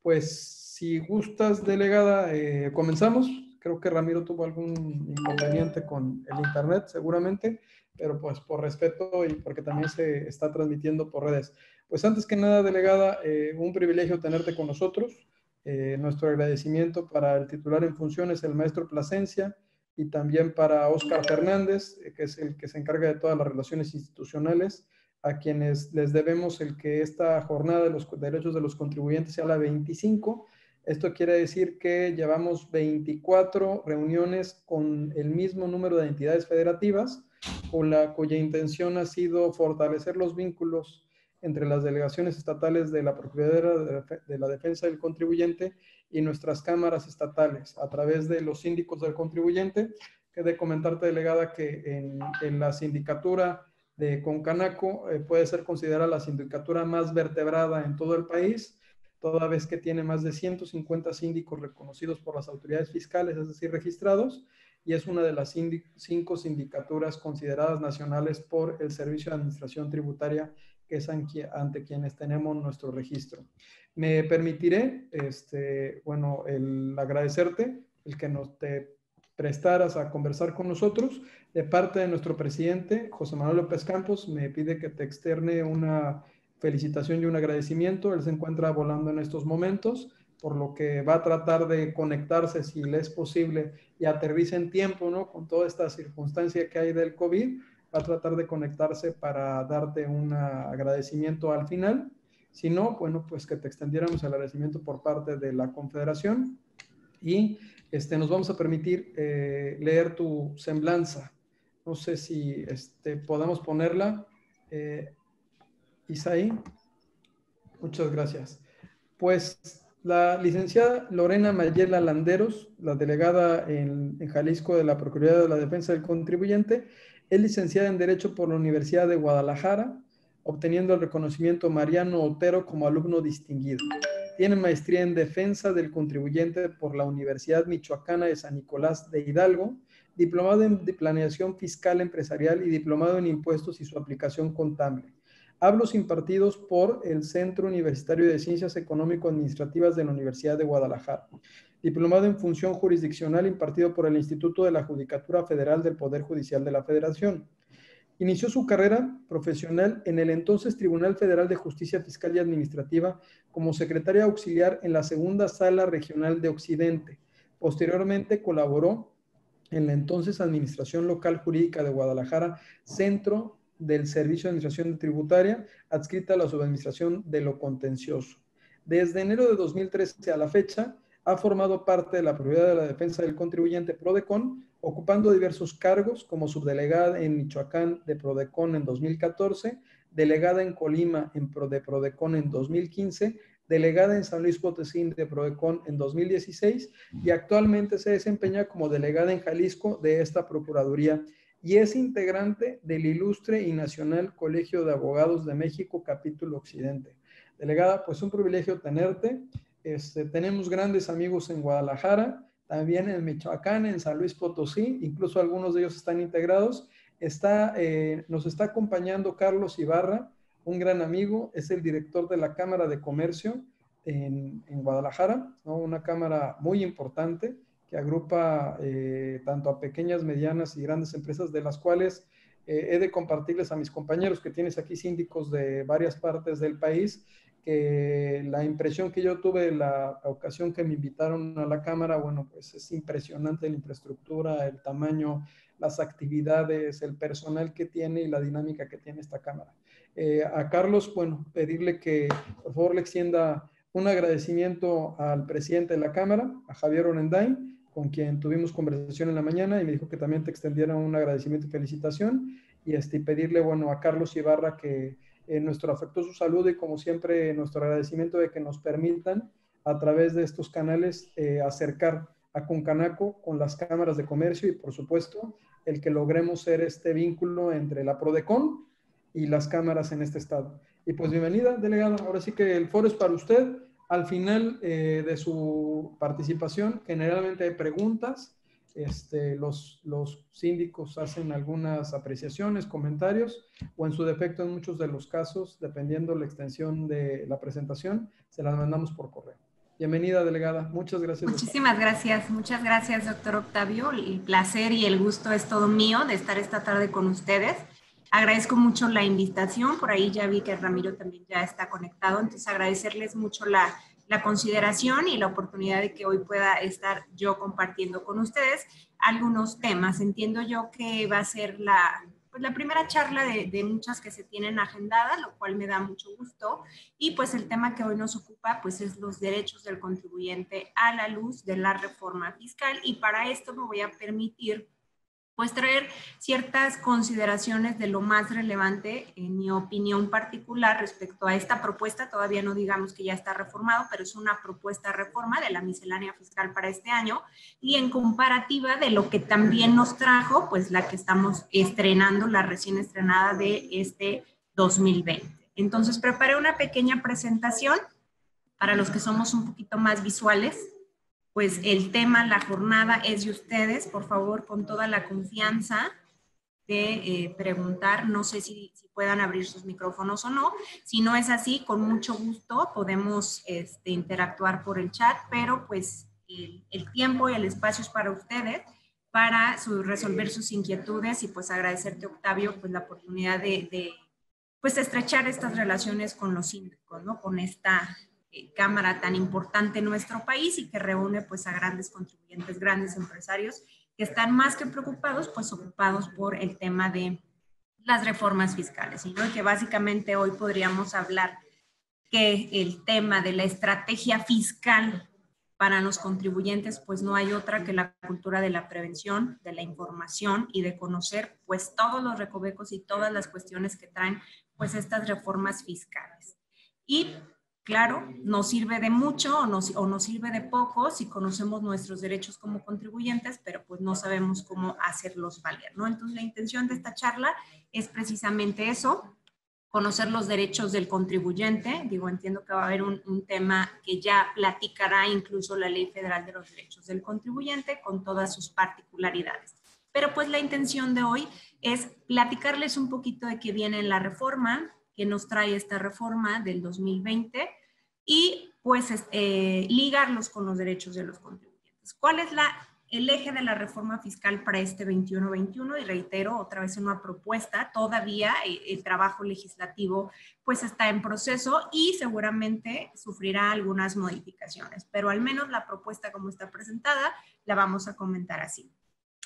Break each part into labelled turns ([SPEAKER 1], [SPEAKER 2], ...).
[SPEAKER 1] Pues si gustas, delegada, comenzamos. Creo que Ramiro tuvo algún inconveniente con el internet, seguramente, pero pues por respeto y porque también se está transmitiendo por redes. Pues antes que nada, delegada, un privilegio tenerte con nosotros. Nuestro agradecimiento para el titular en funciones, el maestro Plasencia, y también para Óscar Fernández, que es el que se encarga de todas las relaciones institucionales, a quienes les debemos el que esta jornada de los derechos de los contribuyentes sea la 25. Esto quiere decir que llevamos 24 reuniones con el mismo número de entidades federativas, cuya intención ha sido fortalecer los vínculos entre las delegaciones estatales de la Procuraduría de la Defensa del Contribuyente y nuestras cámaras estatales a través de los síndicos del contribuyente. Que de comentarte, delegada, que en la sindicatura de Concanaco puede ser considerada la sindicatura más vertebrada en todo el país, toda vez que tiene más de 150 síndicos reconocidos por las autoridades fiscales, es decir, registrados, y es una de las 5 sindicaturas consideradas nacionales por el Servicio de Administración Tributaria, que es ante quienes tenemos nuestro registro. Me permitiré, bueno, el agradecerte el que nos te prestaras a conversar con nosotros. De parte de nuestro presidente, José Manuel López Campos, me pide que te externe una felicitación y un agradecimiento. Él se encuentra volando en estos momentos, por lo que va a tratar de conectarse, si le es posible, y aterriza en tiempo, ¿no? Con toda esta circunstancia que hay del COVID, va a tratar de conectarse para darte un agradecimiento al final. Si no, bueno, pues que te extendiéramos el agradecimiento por parte de la Confederación y nos vamos a permitir leer tu semblanza. No sé si podamos ponerla. Isaí, muchas gracias. Pues la licenciada Lorena Mayela Landeros, la delegada en Jalisco de la Procuraduría de la Defensa del Contribuyente, es licenciada en Derecho por la Universidad de Guadalajara, obteniendo el reconocimiento Mariano Otero como alumno distinguido. Tiene maestría en Defensa del Contribuyente por la Universidad Michoacana de San Nicolás de Hidalgo, diplomado en Planeación Fiscal Empresarial y diplomado en Impuestos y su aplicación contable. Hablos impartidos por el Centro Universitario de Ciencias Económico-Administrativas de la Universidad de Guadalajara. Diplomado en Función Jurisdiccional impartido por el Instituto de la Judicatura Federal del Poder Judicial de la Federación. Inició su carrera profesional en el entonces Tribunal Federal de Justicia Fiscal y Administrativa como secretaria auxiliar en la Segunda Sala Regional de Occidente. Posteriormente colaboró en la entonces Administración Local Jurídica de Guadalajara, Centro del Servicio de Administración Tributaria, adscrita a la Subadministración de lo Contencioso. Desde enero de 2013 a la fecha, ha formado parte de la Procuraduría de la Defensa del Contribuyente PRODECON, ocupando diversos cargos como subdelegada en Michoacán de PRODECON en 2014, delegada en Colima de PRODECON en 2015, delegada en San Luis Potosí de PRODECON en 2016 y actualmente se desempeña como delegada en Jalisco de esta Procuraduría y es integrante del Ilustre y Nacional Colegio de Abogados de México, capítulo Occidente. Delegada, pues un privilegio tenerte. Tenemos grandes amigos en Guadalajara, también en Michoacán, en San Luis Potosí, incluso algunos de ellos están integrados. Nos está acompañando Carlos Ibarra, un gran amigo, es el director de la Cámara de Comercio en Guadalajara, ¿no? Una cámara muy importante que agrupa tanto a pequeñas, medianas y grandes empresas, de las cuales he de compartirles a mis compañeros que tienes aquí síndicos de varias partes del país, que la impresión que yo tuve la ocasión que me invitaron a la Cámara, bueno, pues es impresionante la infraestructura, el tamaño, las actividades, el personal que tiene y la dinámica que tiene esta Cámara. A Carlos, bueno, pedirle que por favor le extienda un agradecimiento al presidente de la Cámara, a Javier Orendain, con quien tuvimos conversación en la mañana y me dijo que también te extendiera un agradecimiento y felicitación, y pedirle, bueno, a Carlos Ibarra que nuestro afectuoso saludo y como siempre nuestro agradecimiento de que nos permitan a través de estos canales acercar a Concanaco con las cámaras de comercio y por supuesto el que logremos ser este vínculo entre la PRODECON y las cámaras en este estado. Y pues bienvenida, delegada. Ahora sí que el foro es para usted. Al final de su participación, generalmente hay preguntas. Los síndicos hacen algunas apreciaciones, comentarios, o en su defecto, en muchos de los casos, dependiendo la extensión de la presentación, se las mandamos por correo. Bienvenida, delegada. Muchas gracias.
[SPEAKER 2] Muchísimas gracias. Muchas gracias, doctor Octavio. El placer y el gusto es todo mío de estar esta tarde con ustedes. Agradezco mucho la invitación. Por ahí ya vi que Ramiro también ya está conectado. Entonces, agradecerles mucho la consideración y la oportunidad de que hoy pueda estar yo compartiendo con ustedes algunos temas. Entiendo yo que va a ser la primera charla de muchas que se tienen agendadas, lo cual me da mucho gusto. Y pues el tema que hoy nos ocupa pues es los derechos del contribuyente a la luz de la reforma fiscal. Y para esto me voy a permitir pues traer ciertas consideraciones de lo más relevante, en mi opinión particular, respecto a esta propuesta. Todavía no digamos que ya está reformado, pero es una propuesta de reforma de la miscelánea fiscal para este año, y en comparativa de lo que también nos trajo, pues la que estamos estrenando, la recién estrenada de este 2020. Entonces, preparé una pequeña presentación para los que somos un poquito más visuales. Pues el tema, la jornada es de ustedes, por favor, con toda la confianza de preguntar. No sé si puedan abrir sus micrófonos o no. Si no es así, con mucho gusto podemos interactuar por el chat, pero pues el tiempo y el espacio es para ustedes, para resolver sus inquietudes, y pues agradecerte, Octavio, pues la oportunidad de pues estrechar estas relaciones con los síndicos, ¿no? Con esta cámara tan importante en nuestro país y que reúne pues a grandes contribuyentes, grandes empresarios que están más que preocupados, pues ocupados por el tema de las reformas fiscales, ¿no? Y que básicamente hoy podríamos hablar que el tema de la estrategia fiscal para los contribuyentes, pues no hay otra que la cultura de la prevención, de la información y de conocer pues todos los recovecos y todas las cuestiones que traen pues estas reformas fiscales. Y claro, nos sirve de mucho o nos sirve de poco si conocemos nuestros derechos como contribuyentes, pero pues no sabemos cómo hacerlos valer, ¿no? Entonces la intención de esta charla es precisamente eso: conocer los derechos del contribuyente. Digo, entiendo que va a haber un tema que ya platicará incluso la Ley Federal de los Derechos del Contribuyente con todas sus particularidades. Pero pues la intención de hoy es platicarles un poquito de qué viene la reforma, qué nos trae esta reforma del 2020 y pues ligarlos con los derechos de los contribuyentes. ¿Cuál es el eje de la reforma fiscal para este 21-21? Y reitero, otra vez una propuesta, todavía el trabajo legislativo pues está en proceso y seguramente sufrirá algunas modificaciones, pero al menos la propuesta como está presentada la vamos a comentar así.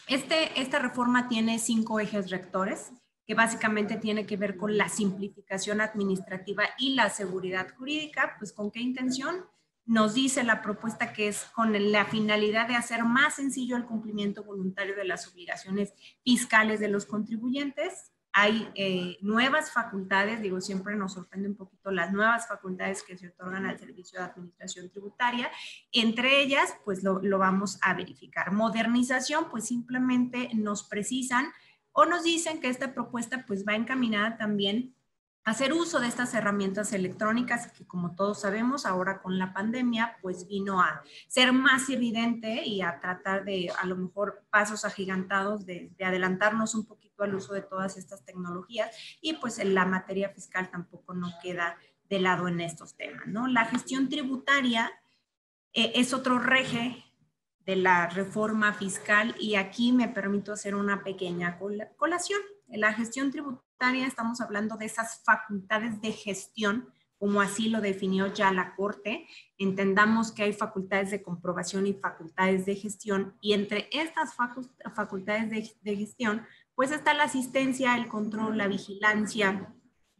[SPEAKER 2] Esta reforma tiene 5 ejes rectores, que básicamente tiene que ver con la simplificación administrativa y la seguridad jurídica. Pues ¿con qué intención? Nos dice la propuesta que es con la finalidad de hacer más sencillo el cumplimiento voluntario de las obligaciones fiscales de los contribuyentes. Hay nuevas facultades, digo, siempre nos sorprende un poquito las nuevas facultades que se otorgan al Servicio de Administración Tributaria. Entre ellas, pues lo vamos a verificar. Modernización, pues simplemente nos precisan o nos dicen que esta propuesta pues va encaminada también a hacer uso de estas herramientas electrónicas que, como todos sabemos, ahora con la pandemia pues vino a ser más evidente y a tratar de, a lo mejor, pasos agigantados de adelantarnos un poquito al uso de todas estas tecnologías, y pues en la materia fiscal tampoco no queda de lado en estos temas, ¿no? La gestión tributaria es otro eje de la reforma fiscal, y aquí me permito hacer una pequeña colación. En la gestión tributaria estamos hablando de esas facultades de gestión, como así lo definió ya la Corte. Entendamos que hay facultades de comprobación y facultades de gestión, y entre estas facultades de gestión, pues está la asistencia, el control, la vigilancia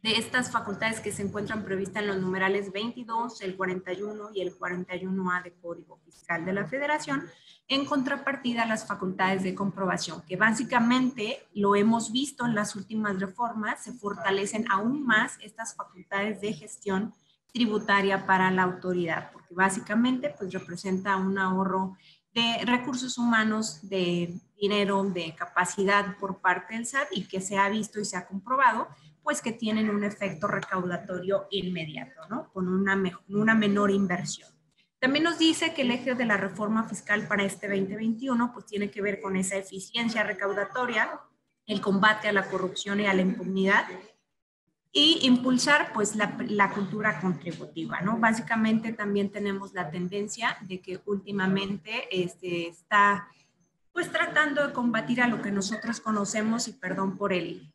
[SPEAKER 2] de estas facultades que se encuentran previstas en los numerales 22, el 41 y el 41A de Código Fiscal de la Federación, en contrapartida a las facultades de comprobación, que básicamente lo hemos visto en las últimas reformas, se fortalecen aún más estas facultades de gestión tributaria para la autoridad, porque básicamente pues representa un ahorro de recursos humanos, de dinero, de capacidad por parte del SAT, y que se ha visto y se ha comprobado pues que tienen un efecto recaudatorio inmediato, ¿no? Con una menor inversión. También nos dice que el eje de la reforma fiscal para este 2021 pues tiene que ver con esa eficiencia recaudatoria, el combate a la corrupción y a la impunidad, y impulsar pues la cultura contributiva, ¿no? Básicamente también tenemos la tendencia de que últimamente está pues tratando de combatir a lo que nosotros conocemos, y perdón por el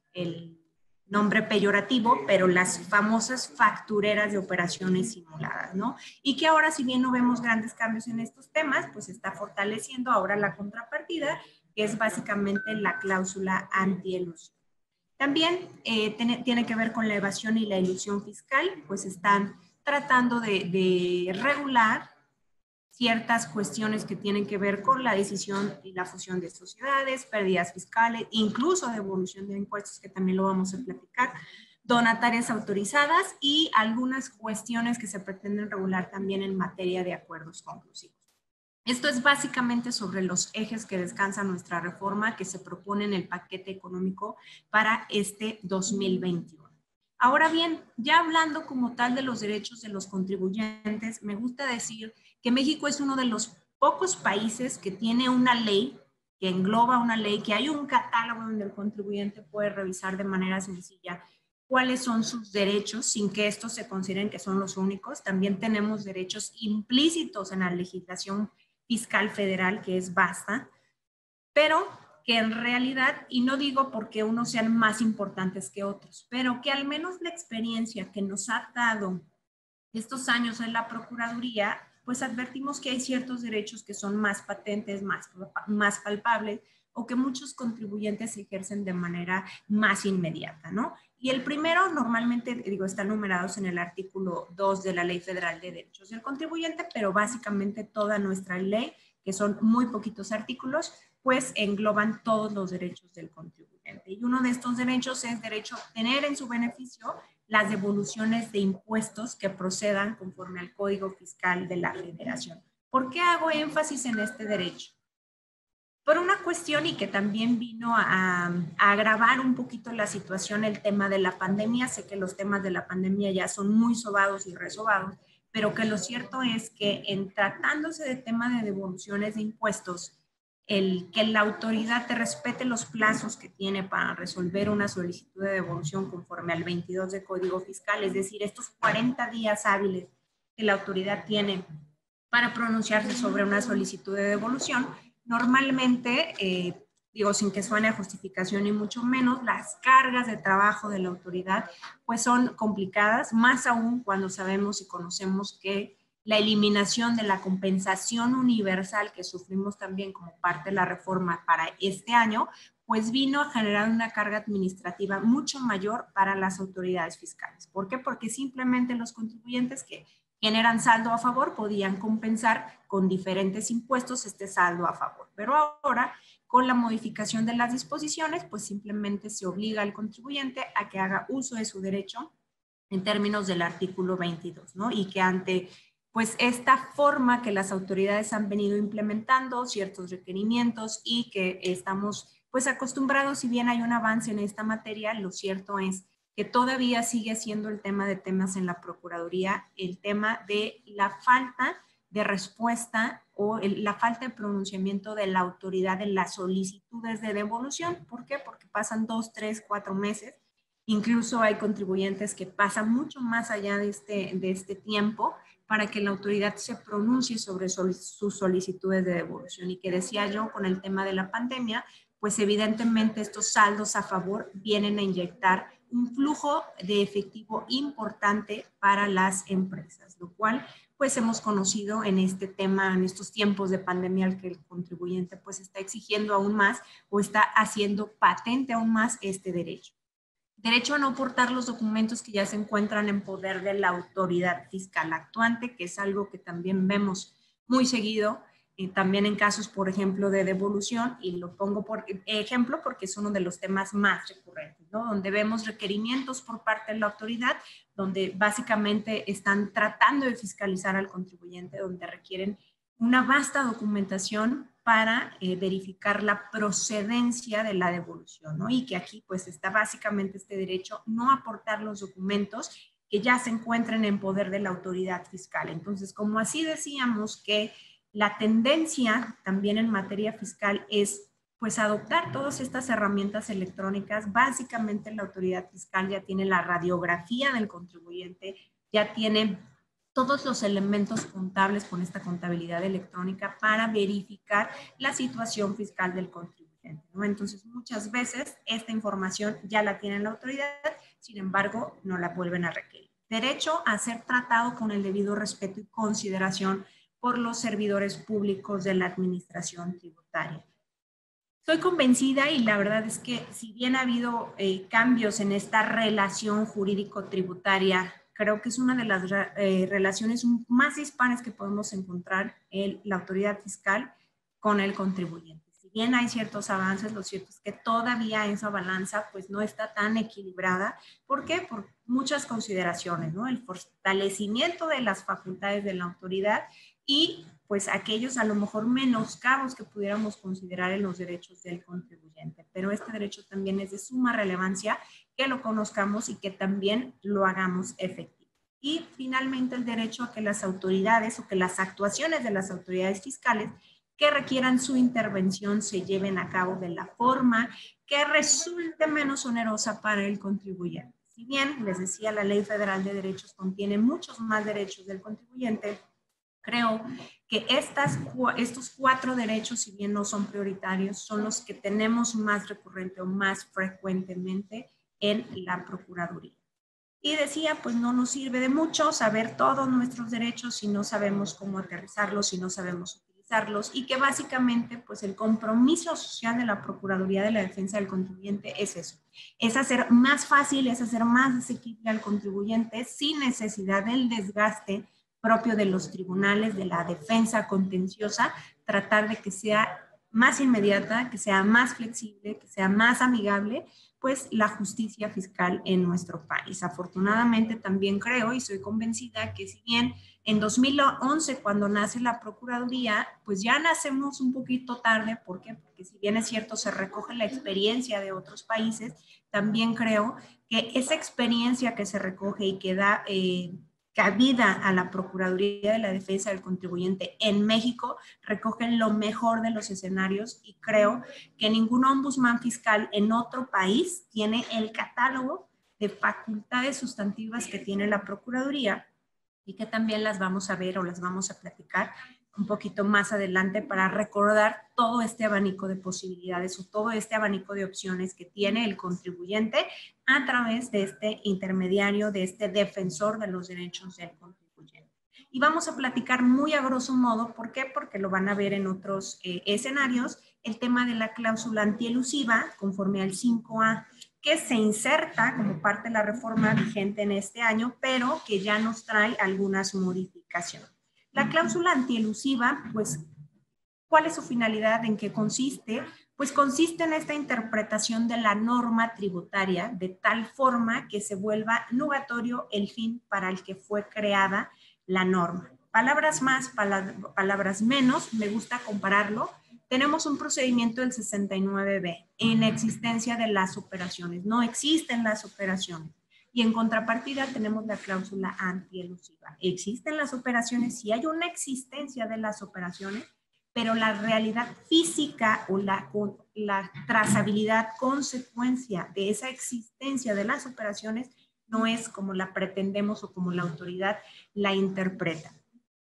[SPEAKER 2] nombre peyorativo, pero las famosas factureras de operaciones simuladas, ¿no? Y que ahora, si bien no vemos grandes cambios en estos temas, pues está fortaleciendo ahora la contrapartida, que es básicamente la cláusula anti-elusión. También tiene que ver con la evasión y la ilusión fiscal, pues están tratando de regular ciertas cuestiones que tienen que ver con la decisión y la fusión de sociedades, pérdidas fiscales, incluso devolución de impuestos, que también lo vamos a platicar, donatarias autorizadas y algunas cuestiones que se pretenden regular también en materia de acuerdos conclusivos. Esto es básicamente sobre los ejes que descansa nuestra reforma que se propone en el paquete económico para este 2021. Ahora bien, ya hablando como tal de los derechos de los contribuyentes, me gusta decir que México es uno de los pocos países que tiene una ley, que engloba una ley, que hay un catálogo donde el contribuyente puede revisar de manera sencilla cuáles son sus derechos sin que estos se consideren que son los únicos. También tenemos derechos implícitos en la legislación fiscal federal, que es vasta, pero que en realidad, y no digo porque unos sean más importantes que otros, pero que al menos la experiencia que nos ha dado estos años en la Procuraduría, pues advertimos que hay ciertos derechos que son más patentes, más palpables, o que muchos contribuyentes ejercen de manera más inmediata, ¿no? Y el primero normalmente, digo, están numerados en el artículo 2 de la Ley Federal de Derechos del Contribuyente, pero básicamente toda nuestra ley, que son muy poquitos artículos, pues engloban todos los derechos del contribuyente. Y uno de estos derechos es derecho a obtener en su beneficio las devoluciones de impuestos que procedan conforme al Código Fiscal de la Federación. ¿Por qué hago énfasis en este derecho? Por una cuestión, y que también vino a agravar un poquito la situación, el tema de la pandemia. Sé que los temas de la pandemia ya son muy sobados y resobados, pero que lo cierto es que en tratándose de tema de devoluciones de impuestos, el que la autoridad te respete los plazos que tiene para resolver una solicitud de devolución conforme al 22 de Código Fiscal, es decir, estos 40 días hábiles que la autoridad tiene para pronunciarse sobre una solicitud de devolución, normalmente, digo, sin que suene a justificación ni mucho menos, las cargas de trabajo de la autoridad pues son complicadas, más aún cuando sabemos y conocemos que la eliminación de la compensación universal que sufrimos también como parte de la reforma para este año, pues vino a generar una carga administrativa mucho mayor para las autoridades fiscales. ¿Por qué? Porque simplemente los contribuyentes que generan saldo a favor podían compensar con diferentes impuestos este saldo a favor. Pero ahora, con la modificación de las disposiciones, pues simplemente se obliga al contribuyente a que haga uso de su derecho en términos del artículo 22, ¿no? Y que ante pues esta forma que las autoridades han venido implementando ciertos requerimientos y que estamos pues acostumbrados, si bien hay un avance en esta materia, lo cierto es que todavía sigue siendo el tema de temas en la Procuraduría, el tema de la falta de respuesta o la falta de pronunciamiento de la autoridad en las solicitudes de devolución. ¿Por qué? Porque pasan 2, 3, 4 meses. Incluso hay contribuyentes que pasan mucho más allá de este tiempo para que la autoridad se pronuncie sobre sus solicitudes de devolución. Y que decía yo, con el tema de la pandemia, pues evidentemente estos saldos a favor vienen a inyectar un flujo de efectivo importante para las empresas, lo cual pues hemos conocido en este tema, en estos tiempos de pandemia, al que el contribuyente pues está exigiendo aún más o está haciendo patente aún más este derecho. Derecho a no portar los documentos que ya se encuentran en poder de la autoridad fiscal actuante, que es algo que también vemos muy seguido, también en casos, por ejemplo, de devolución, y lo pongo por ejemplo porque es uno de los temas más recurrentes, ¿no? Donde vemos requerimientos por parte de la autoridad, donde básicamente están tratando de fiscalizar al contribuyente, donde requieren una vasta documentación para verificar la procedencia de la devolución, ¿no? Y que aquí pues está básicamente este derecho no aportar los documentos que ya se encuentren en poder de la autoridad fiscal. Entonces, como así decíamos que la tendencia también en materia fiscal es pues adoptar todas estas herramientas electrónicas. Básicamente la autoridad fiscal ya tiene la radiografía del contribuyente, ya tiene todos los elementos contables con esta contabilidad electrónica para verificar la situación fiscal del contribuyente, ¿no? Entonces, muchas veces esta información ya la tiene la autoridad, sin embargo, no la vuelven a requerir. Derecho a ser tratado con el debido respeto y consideración por los servidores públicos de la administración tributaria. Estoy convencida y la verdad es que si bien ha habido cambios en esta relación jurídico-tributaria, creo que es una de las relaciones más dispares que podemos encontrar en la autoridad fiscal con el contribuyente. Si bien hay ciertos avances, lo cierto es que todavía esa balanza pues no está tan equilibrada. ¿Por qué? Por muchas consideraciones, ¿no? El fortalecimiento de las facultades de la autoridad y pues aquellos a lo mejor menoscabos que pudiéramos considerar en los derechos del contribuyente. Pero este derecho también es de suma relevancia que lo conozcamos y que también lo hagamos efectivo. Y finalmente el derecho a que las autoridades o que las actuaciones de las autoridades fiscales que requieran su intervención se lleven a cabo de la forma que resulte menos onerosa para el contribuyente. Si bien, les decía, la Ley Federal de Derechos contiene muchos más derechos del contribuyente, creo que estos 4 derechos, si bien no son prioritarios, son los que tenemos más recurrente o más frecuentemente en la Procuraduría. Y decía, pues no nos sirve de mucho saber todos nuestros derechos si no sabemos cómo aterrizarlos, si no sabemos utilizarlos, y que básicamente pues el compromiso social de la Procuraduría de la Defensa del Contribuyente es eso, es hacer más fácil, es hacer más asequible al contribuyente sin necesidad del desgaste propio de los tribunales, de la defensa contenciosa, tratar de que sea más inmediata, que sea más flexible, que sea más amigable, pues la justicia fiscal en nuestro país. Afortunadamente también creo y soy convencida que si bien en 2011 cuando nace la Procuraduría, pues ya nacemos un poquito tarde. ¿Por qué? Porque si bien es cierto se recoge la experiencia de otros países, también creo que esa experiencia que se recoge y que da cabida a la Procuraduría de la Defensa del Contribuyente en México recogen lo mejor de los escenarios y creo que ningún ombudsman fiscal en otro país tiene el catálogo de facultades sustantivas que tiene la Procuraduría y que también las vamos a ver o las vamos a platicar un poquito más adelante para recordar todo este abanico de posibilidades o todo este abanico de opciones que tiene el contribuyente a través de este intermediario, de este defensor de los derechos del contribuyente. Y vamos a platicar muy a grosso modo, ¿por qué? Porque lo van a ver en otros escenarios, el tema de la cláusula antielusiva conforme al 5A, que se inserta como parte de la reforma vigente en este año, pero que ya nos trae algunas modificaciones. La cláusula antielusiva, pues, ¿cuál es su finalidad? ¿En qué consiste? Pues consiste en esta interpretación de la norma tributaria de tal forma que se vuelva nugatorio el fin para el que fue creada la norma. Palabras más, palabras menos, me gusta compararlo. Tenemos un procedimiento del 69B, inexistencia de las operaciones. No existen las operaciones. Y en contrapartida tenemos la cláusula antielusiva. Existen las operaciones, sí hay una existencia de las operaciones, pero la realidad física o la trazabilidad, consecuencia de esa existencia de las operaciones no es como la pretendemos o como la autoridad la interpreta.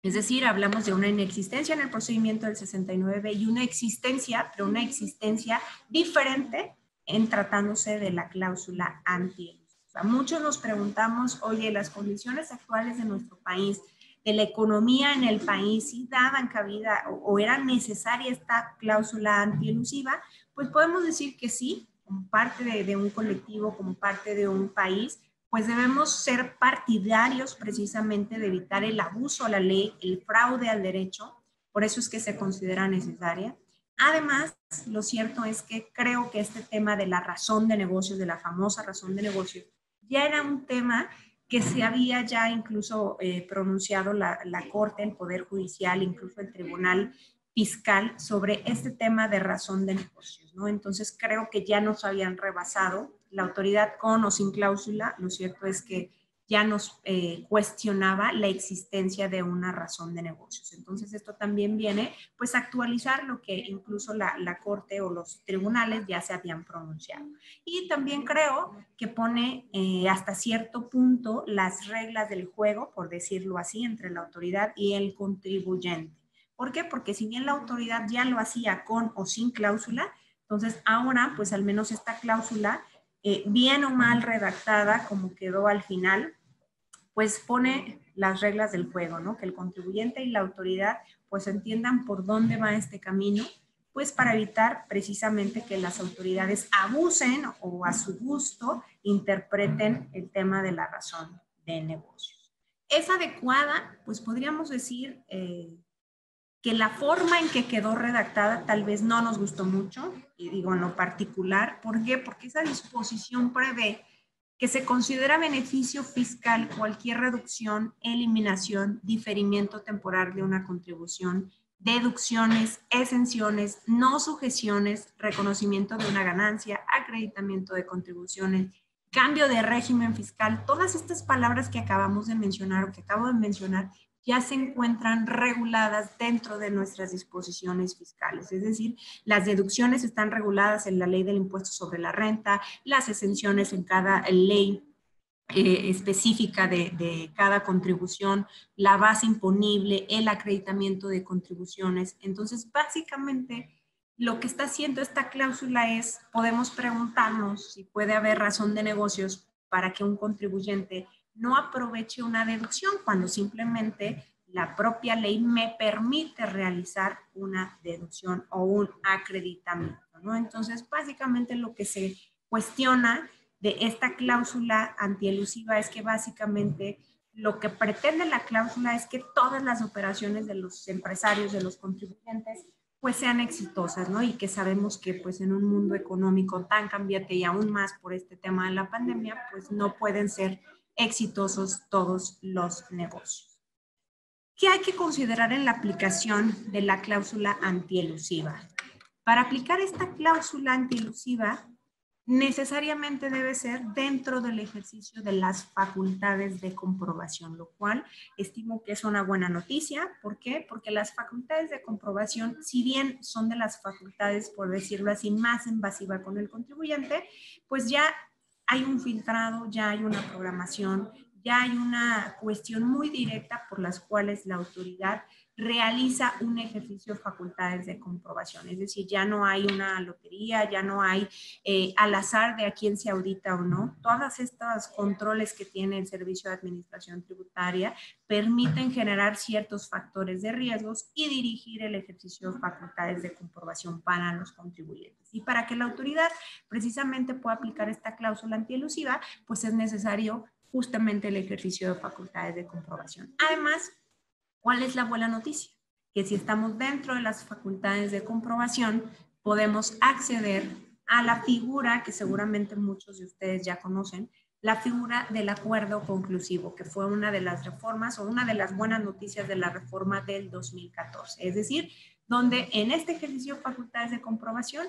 [SPEAKER 2] Es decir, hablamos de una inexistencia en el procedimiento del 69 y una existencia, pero una existencia diferente en tratándose de la cláusula antielusiva. Muchos nos preguntamos, oye, las condiciones actuales de nuestro país, de la economía en el país, ¿sí daban cabida o era necesaria esta cláusula antielusiva? Pues podemos decir que sí, como parte de un colectivo, como parte de un país, pues debemos ser partidarios precisamente de evitar el abuso a la ley, el fraude al derecho, por eso es que se considera necesaria. Además, lo cierto es que creo que este tema de la razón de negocios, de la famosa razón de negocios, ya era un tema que se había ya incluso pronunciado la Corte, el Poder Judicial, incluso el Tribunal Fiscal sobre este tema de razón de negocios, ¿no? Entonces creo que ya nos habían rebasado la autoridad con o sin cláusula. Lo cierto es que ya nos cuestionaba la existencia de una razón de negocios. Entonces, esto también viene pues a actualizar lo que incluso la Corte o los tribunales ya se habían pronunciado. Y también creo que pone hasta cierto punto las reglas del juego, por decirlo así, entre la autoridad y el contribuyente. ¿Por qué? Porque si bien la autoridad ya lo hacía con o sin cláusula, entonces ahora pues al menos esta cláusula, bien o mal redactada como quedó al final, pues pone las reglas del juego, ¿no? Que el contribuyente y la autoridad pues entiendan por dónde va este camino, pues para evitar precisamente que las autoridades abusen o a su gusto interpreten el tema de la razón de negocios. ¿Es adecuada? Pues podríamos decir que la forma en que quedó redactada tal vez no nos gustó mucho, y digo en lo particular, ¿por qué? Porque esa disposición prevé que se considera beneficio fiscal cualquier reducción, eliminación, diferimiento temporal de una contribución, deducciones, exenciones, no sujeciones, reconocimiento de una ganancia, acreditamiento de contribuciones, cambio de régimen fiscal. Todas estas palabras que acabamos de mencionar o que acabo de mencionar ya se encuentran reguladas dentro de nuestras disposiciones fiscales. Es decir, las deducciones están reguladas en la ley del impuesto sobre la renta, las exenciones en cada ley específica de cada contribución, la base imponible, el acreditamiento de contribuciones. Entonces, básicamente, lo que está haciendo esta cláusula es, podemos preguntarnos si puede haber razón de negocios para que un contribuyente no aproveche una deducción cuando simplemente la propia ley me permite realizar una deducción o un acreditamiento, ¿no? Entonces, básicamente lo que se cuestiona de esta cláusula antielusiva es que básicamente lo que pretende la cláusula es que todas las operaciones de los empresarios, de los contribuyentes, pues sean exitosas, ¿no? Y que sabemos que pues en un mundo económico tan cambiante y aún más por este tema de la pandemia, pues no pueden ser exitosos todos los negocios. ¿Qué hay que considerar en la aplicación de la cláusula antielusiva? Para aplicar esta cláusula antielusiva, necesariamente debe ser dentro del ejercicio de las facultades de comprobación, lo cual estimo que es una buena noticia. ¿Por qué? Porque las facultades de comprobación, si bien son de las facultades, por decirlo así, más invasiva con el contribuyente, pues ya hay un filtrado, ya hay una programación, ya hay una cuestión muy directa por las cuales la autoridad realiza un ejercicio de facultades de comprobación. Es decir, ya no hay una lotería, ya no hay al azar de a quién se audita o no. Todos estos controles que tiene el Servicio de Administración Tributaria permiten generar ciertos factores de riesgos y dirigir el ejercicio de facultades de comprobación para los contribuyentes. Y para que la autoridad precisamente pueda aplicar esta cláusula antielusiva, pues es necesario justamente el ejercicio de facultades de comprobación. Además, ¿cuál es la buena noticia? Que si estamos dentro de las facultades de comprobación, podemos acceder a la figura que seguramente muchos de ustedes ya conocen, la figura del acuerdo conclusivo, que fue una de las reformas o una de las buenas noticias de la reforma del 2014. Es decir, donde en este ejercicio de facultades de comprobación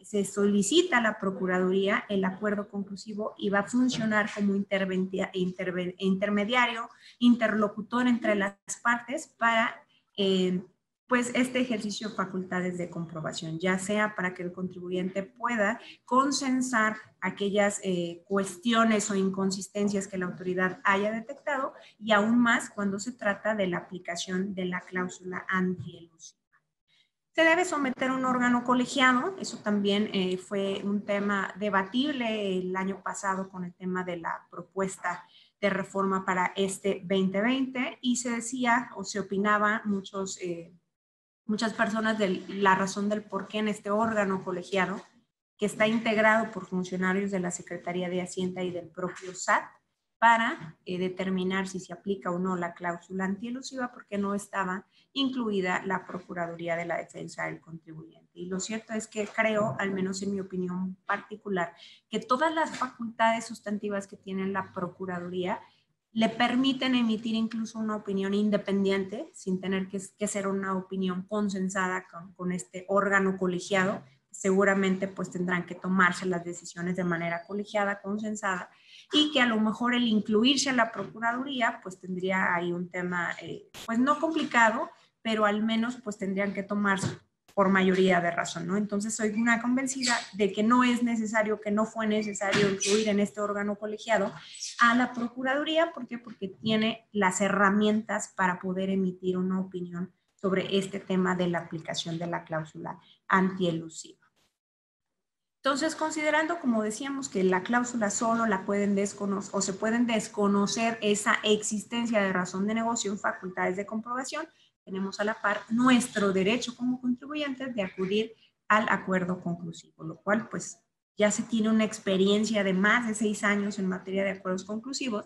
[SPEAKER 2] se solicita a la Procuraduría el acuerdo conclusivo y va a funcionar como intermediario, interlocutor entre las partes para pues este ejercicio de facultades de comprobación, ya sea para que el contribuyente pueda consensar aquellas cuestiones o inconsistencias que la autoridad haya detectado y aún más cuando se trata de la aplicación de la cláusula antielusiva. Se debe someter a un órgano colegiado, eso también fue un tema debatible el año pasado con el tema de la propuesta de reforma para este 2020 y se decía o se opinaba muchas personas de la razón del por qué en este órgano colegiado, que está integrado por funcionarios de la Secretaría de Hacienda y del propio SAT, para determinar si se aplica o no la cláusula antielusiva, porque no estaba incluida la Procuraduría de la Defensa del Contribuyente. Y lo cierto es que creo, al menos en mi opinión particular, que todas las facultades sustantivas que tiene la Procuraduría le permiten emitir incluso una opinión independiente, sin tener que ser una opinión consensada con este órgano colegiado, seguramente pues tendrán que tomarse las decisiones de manera colegiada, consensada, y que a lo mejor el incluirse a la Procuraduría pues tendría ahí un tema pues no complicado, pero al menos pues tendrían que tomarse por mayoría de razón, ¿no? Entonces soy una convencida de que no es necesario, que no fue necesario incluir en este órgano colegiado a la Procuraduría. ¿Por qué? Porque tiene las herramientas para poder emitir una opinión sobre este tema de la aplicación de la cláusula antielusiva. Entonces, considerando, como decíamos, que la cláusula solo la pueden desconocer o se pueden desconocer esa existencia de razón de negocio en facultades de comprobación, tenemos a la par nuestro derecho como contribuyentes de acudir al acuerdo conclusivo, lo cual pues ya se tiene una experiencia de más de 6 años en materia de acuerdos conclusivos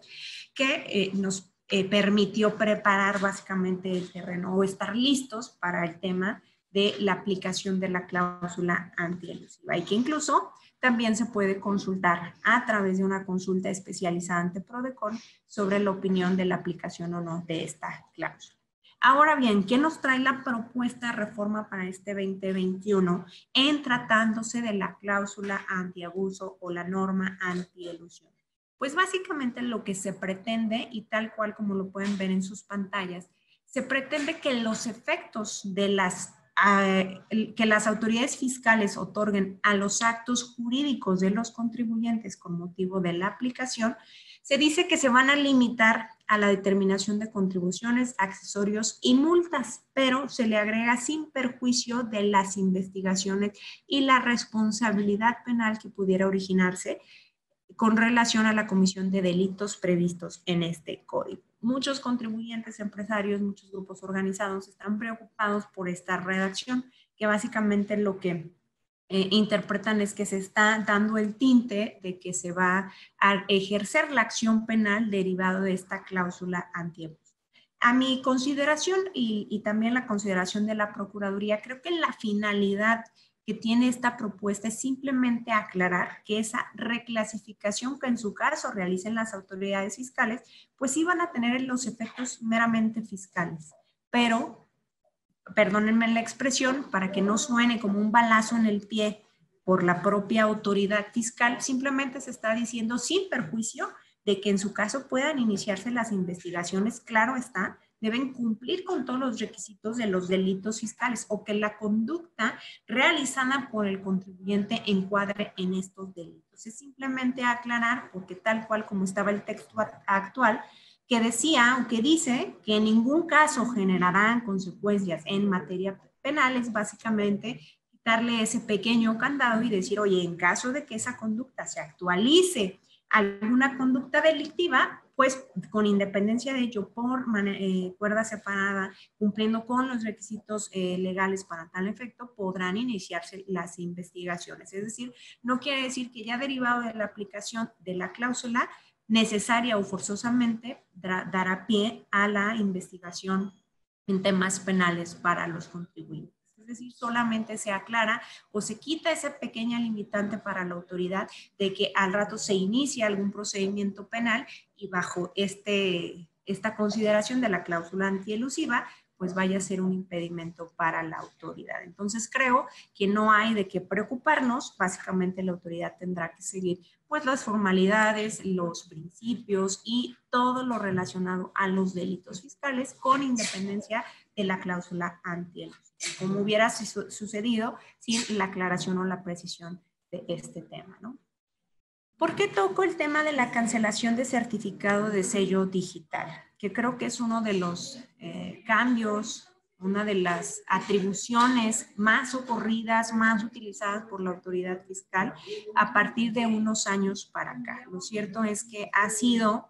[SPEAKER 2] que nos permitió preparar básicamente el terreno o estar listos para el tema de la aplicación de la cláusula antielusiva y que incluso también se puede consultar a través de una consulta especializada ante PRODECON sobre la opinión de la aplicación o no de esta cláusula. Ahora bien, ¿qué nos trae la propuesta de reforma para este 2021 en tratándose de la cláusula antiabuso o la norma antielusión? Pues básicamente lo que se pretende, y tal cual como lo pueden ver en sus pantallas, se pretende que los efectos de que las autoridades fiscales otorguen a los actos jurídicos de los contribuyentes con motivo de la aplicación, se dice que se van a limitar a la determinación de contribuciones, accesorios y multas, pero se le agrega sin perjuicio de las investigaciones y la responsabilidad penal que pudiera originarse con relación a la comisión de delitos previstos en este código. Muchos contribuyentes, empresarios, muchos grupos organizados están preocupados por esta redacción, que básicamente lo que interpretan es que se está dando el tinte de que se va a ejercer la acción penal derivado de esta cláusula antiebuso. A mi consideración y también la consideración de la Procuraduría, creo que la finalidad que tiene esta propuesta es simplemente aclarar que esa reclasificación que en su caso realicen las autoridades fiscales, pues iban a tener los efectos meramente fiscales. Pero, perdónenme la expresión, para que no suene como un balazo en el pie por la propia autoridad fiscal, simplemente se está diciendo sin perjuicio de que en su caso puedan iniciarse las investigaciones, claro está, deben cumplir con todos los requisitos de los delitos fiscales o que la conducta realizada por el contribuyente encuadre en estos delitos. Es simplemente aclarar, porque tal cual como estaba el texto actual, que decía o que dice que en ningún caso generarán consecuencias en materia penal, es básicamente quitarle ese pequeño candado y decir, oye, en caso de que esa conducta se actualice alguna conducta delictiva, pues con independencia de ello, por cuerda separada, cumpliendo con los requisitos legales para tal efecto, podrán iniciarse las investigaciones. Es decir, no quiere decir que ya derivado de la aplicación de la cláusula necesaria o forzosamente dará pie a la investigación en temas penales para los contribuyentes. Es decir, solamente se aclara o se quita esa pequeña limitante para la autoridad de que al rato se inicia algún procedimiento penal y bajo esta consideración de la cláusula antielusiva, pues vaya a ser un impedimento para la autoridad. Entonces creo que no hay de qué preocuparnos, básicamente la autoridad tendrá que seguir pues las formalidades, los principios y todo lo relacionado a los delitos fiscales con independencia de la cláusula antielusiva, como hubiera sucedido sin la aclaración o la precisión de este tema, ¿no? ¿Por qué toco el tema de la cancelación de certificado de sello digital? Que creo que es uno de los cambios, una de las atribuciones más ocurridas, más utilizadas por la autoridad fiscal a partir de unos años para acá. Lo cierto es que ha sido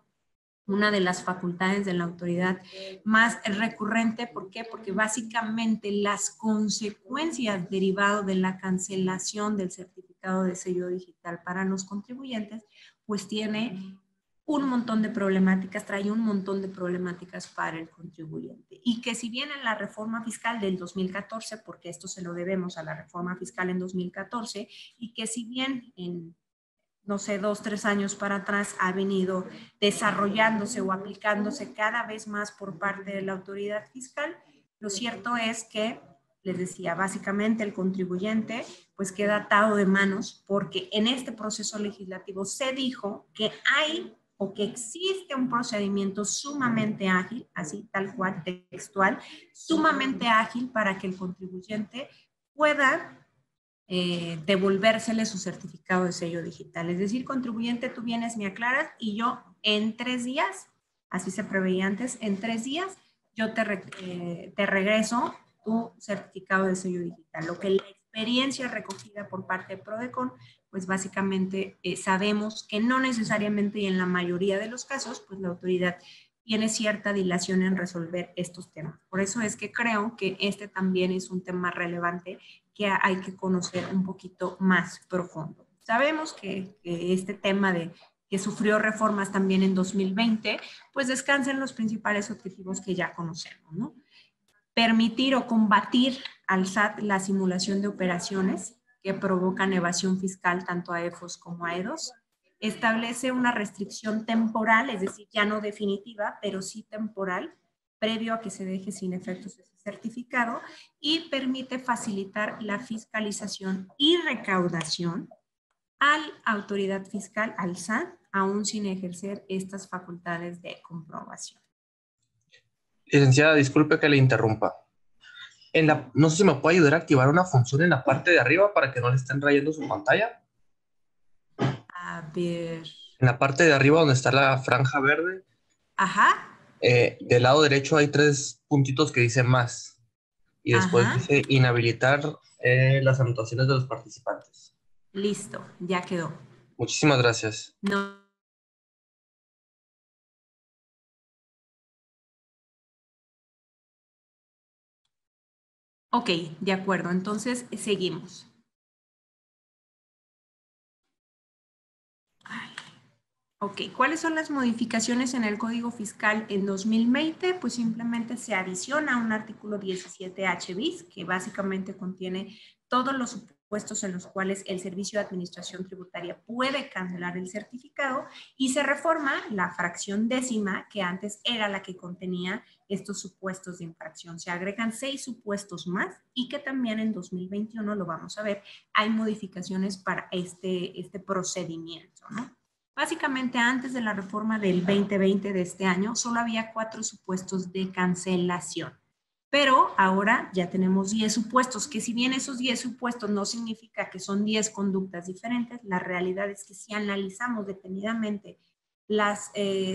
[SPEAKER 2] una de las facultades de la autoridad más recurrente. ¿Por qué? Porque básicamente las consecuencias derivadas de la cancelación del certificado de sello digital para los contribuyentes, pues tiene un montón de problemáticas, trae un montón de problemáticas para el contribuyente. Y que si bien en la reforma fiscal del 2014, porque esto se lo debemos a la reforma fiscal en 2014, y que si bien en no sé, 2, 3 años para atrás ha venido desarrollándose o aplicándose cada vez más por parte de la autoridad fiscal, lo cierto es que les decía, básicamente el contribuyente pues queda atado de manos porque en este proceso legislativo se dijo que hay o que existe un procedimiento sumamente ágil, así tal cual textual, sumamente ágil para que el contribuyente pueda devolvérsele su certificado de sello digital. Es decir, contribuyente, tú vienes, me aclaras y yo en 3 días, así se preveía antes, en 3 días yo te regreso tu certificado de sello digital. Lo que la experiencia recogida por parte de Prodecon, pues básicamente sabemos que no necesariamente y en la mayoría de los casos, pues la autoridad tiene cierta dilación en resolver estos temas. Por eso es que creo que este también es un tema relevante que hay que conocer un poquito más profundo. Sabemos que este tema de que sufrió reformas también en 2020, pues descansa en los principales objetivos que ya conocemos, ¿no? Permitir o combatir al SAT la simulación de operaciones que provocan evasión fiscal tanto a EFOS como a EDOS. Establece una restricción temporal, es decir, ya no definitiva, pero sí temporal, previo a que se deje sin efectos ese certificado, y permite facilitar la fiscalización y recaudación a la autoridad fiscal, al SAT, aún sin ejercer estas facultades de comprobación.
[SPEAKER 3] Licenciada, disculpe que le interrumpa. No sé si me puede ayudar a activar una función en la parte de arriba para que no le estén rayando su pantalla.
[SPEAKER 2] A ver.
[SPEAKER 3] En la parte de arriba donde está la franja verde.
[SPEAKER 2] Ajá.
[SPEAKER 3] Del lado derecho hay 3 puntitos que dicen más. Y después
[SPEAKER 2] Ajá.
[SPEAKER 3] dice inhabilitar las anotaciones de los participantes.
[SPEAKER 2] Listo, ya quedó.
[SPEAKER 3] Muchísimas gracias.
[SPEAKER 2] No. Ok, de acuerdo. Entonces, seguimos. Ok, ¿cuáles son las modificaciones en el Código Fiscal en 2020? Pues simplemente se adiciona un artículo 17H bis, que básicamente contiene todos los supuestos en los cuales el Servicio de Administración Tributaria puede cancelar el certificado, y se reforma la fracción décima, que antes era la que contenía estos supuestos de infracción. Se agregan 6 supuestos más y que también en 2021, lo vamos a ver, hay modificaciones para este procedimiento, ¿no? Básicamente, antes de la reforma del 2020 de este año, solo había 4 supuestos de cancelación. Pero ahora ya tenemos 10 supuestos, que si bien esos 10 supuestos no significa que son 10 conductas diferentes, la realidad es que si analizamos detenidamente los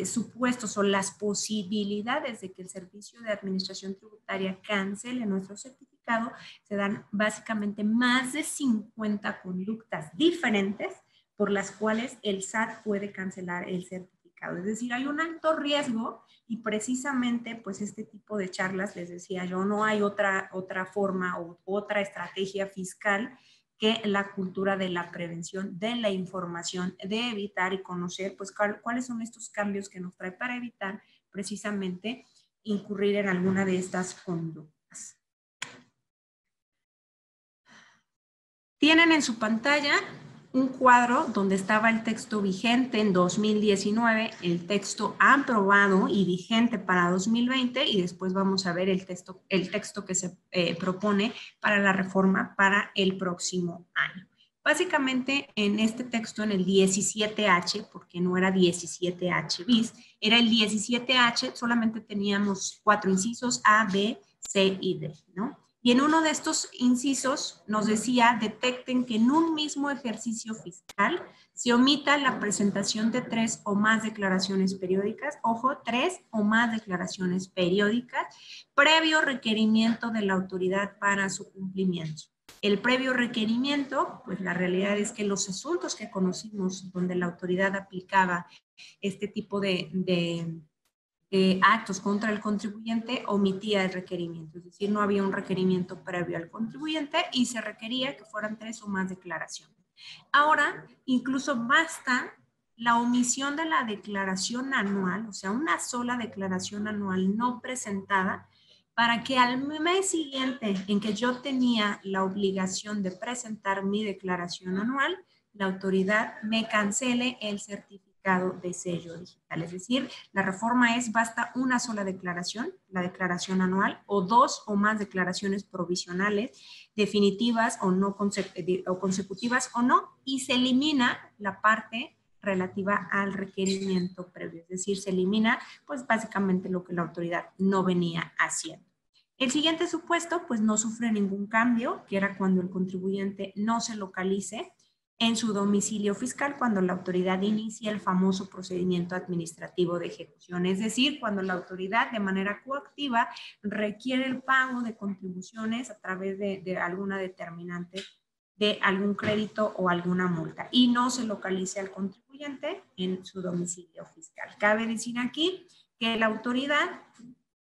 [SPEAKER 2] supuestos o las posibilidades de que el Servicio de Administración Tributaria cancele nuestro certificado, se dan básicamente más de 50 conductas diferentes por las cuales el SAT puede cancelar el certificado. Es decir, hay un alto riesgo y precisamente pues este tipo de charlas, les decía yo, no hay otra forma o otra estrategia fiscal que la cultura de la prevención, de la información, de evitar y conocer pues cuáles son estos cambios que nos trae para evitar precisamente incurrir en alguna de estas conductas. Tienen en su pantalla un cuadro donde estaba el texto vigente en 2019, el texto aprobado y vigente para 2020, y después vamos a ver el texto que se propone para la reforma para el próximo año. Básicamente, en este texto, en el 17H, porque no era 17H bis, era el 17H, solamente teníamos 4 incisos, A, B, C y D, ¿no? Y en uno de estos incisos nos decía, detecten que en un mismo ejercicio fiscal se omita la presentación de 3 o más declaraciones periódicas, ojo, 3 o más declaraciones periódicas, previo requerimiento de la autoridad para su cumplimiento. El previo requerimiento, pues la realidad es que los asuntos que conocimos donde la autoridad aplicaba este tipo de actos contra el contribuyente, omitía el requerimiento, es decir, no había un requerimiento previo al contribuyente y se requería que fueran 3 o más declaraciones. Ahora, incluso basta la omisión de la declaración anual, o sea, una sola declaración anual no presentada, para que al mes siguiente en que yo tenía la obligación de presentar mi declaración anual, la autoridad me cancele el certificado certificado de sello digital. Es decir, la reforma es, basta una sola declaración, la declaración anual, o 2 o más declaraciones provisionales, definitivas o no o consecutivas o no, y se elimina la parte relativa al requerimiento previo. Es decir, se elimina, pues básicamente lo que la autoridad no venía haciendo. El siguiente supuesto, pues no sufre ningún cambio, que era cuando el contribuyente no se localice en su domicilio fiscal cuando la autoridad inicia el famoso procedimiento administrativo de ejecución. Es decir, cuando la autoridad de manera coactiva requiere el pago de contribuciones a través de alguna determinante de algún crédito o alguna multa y no se localice al contribuyente en su domicilio fiscal. Cabe decir aquí que la autoridad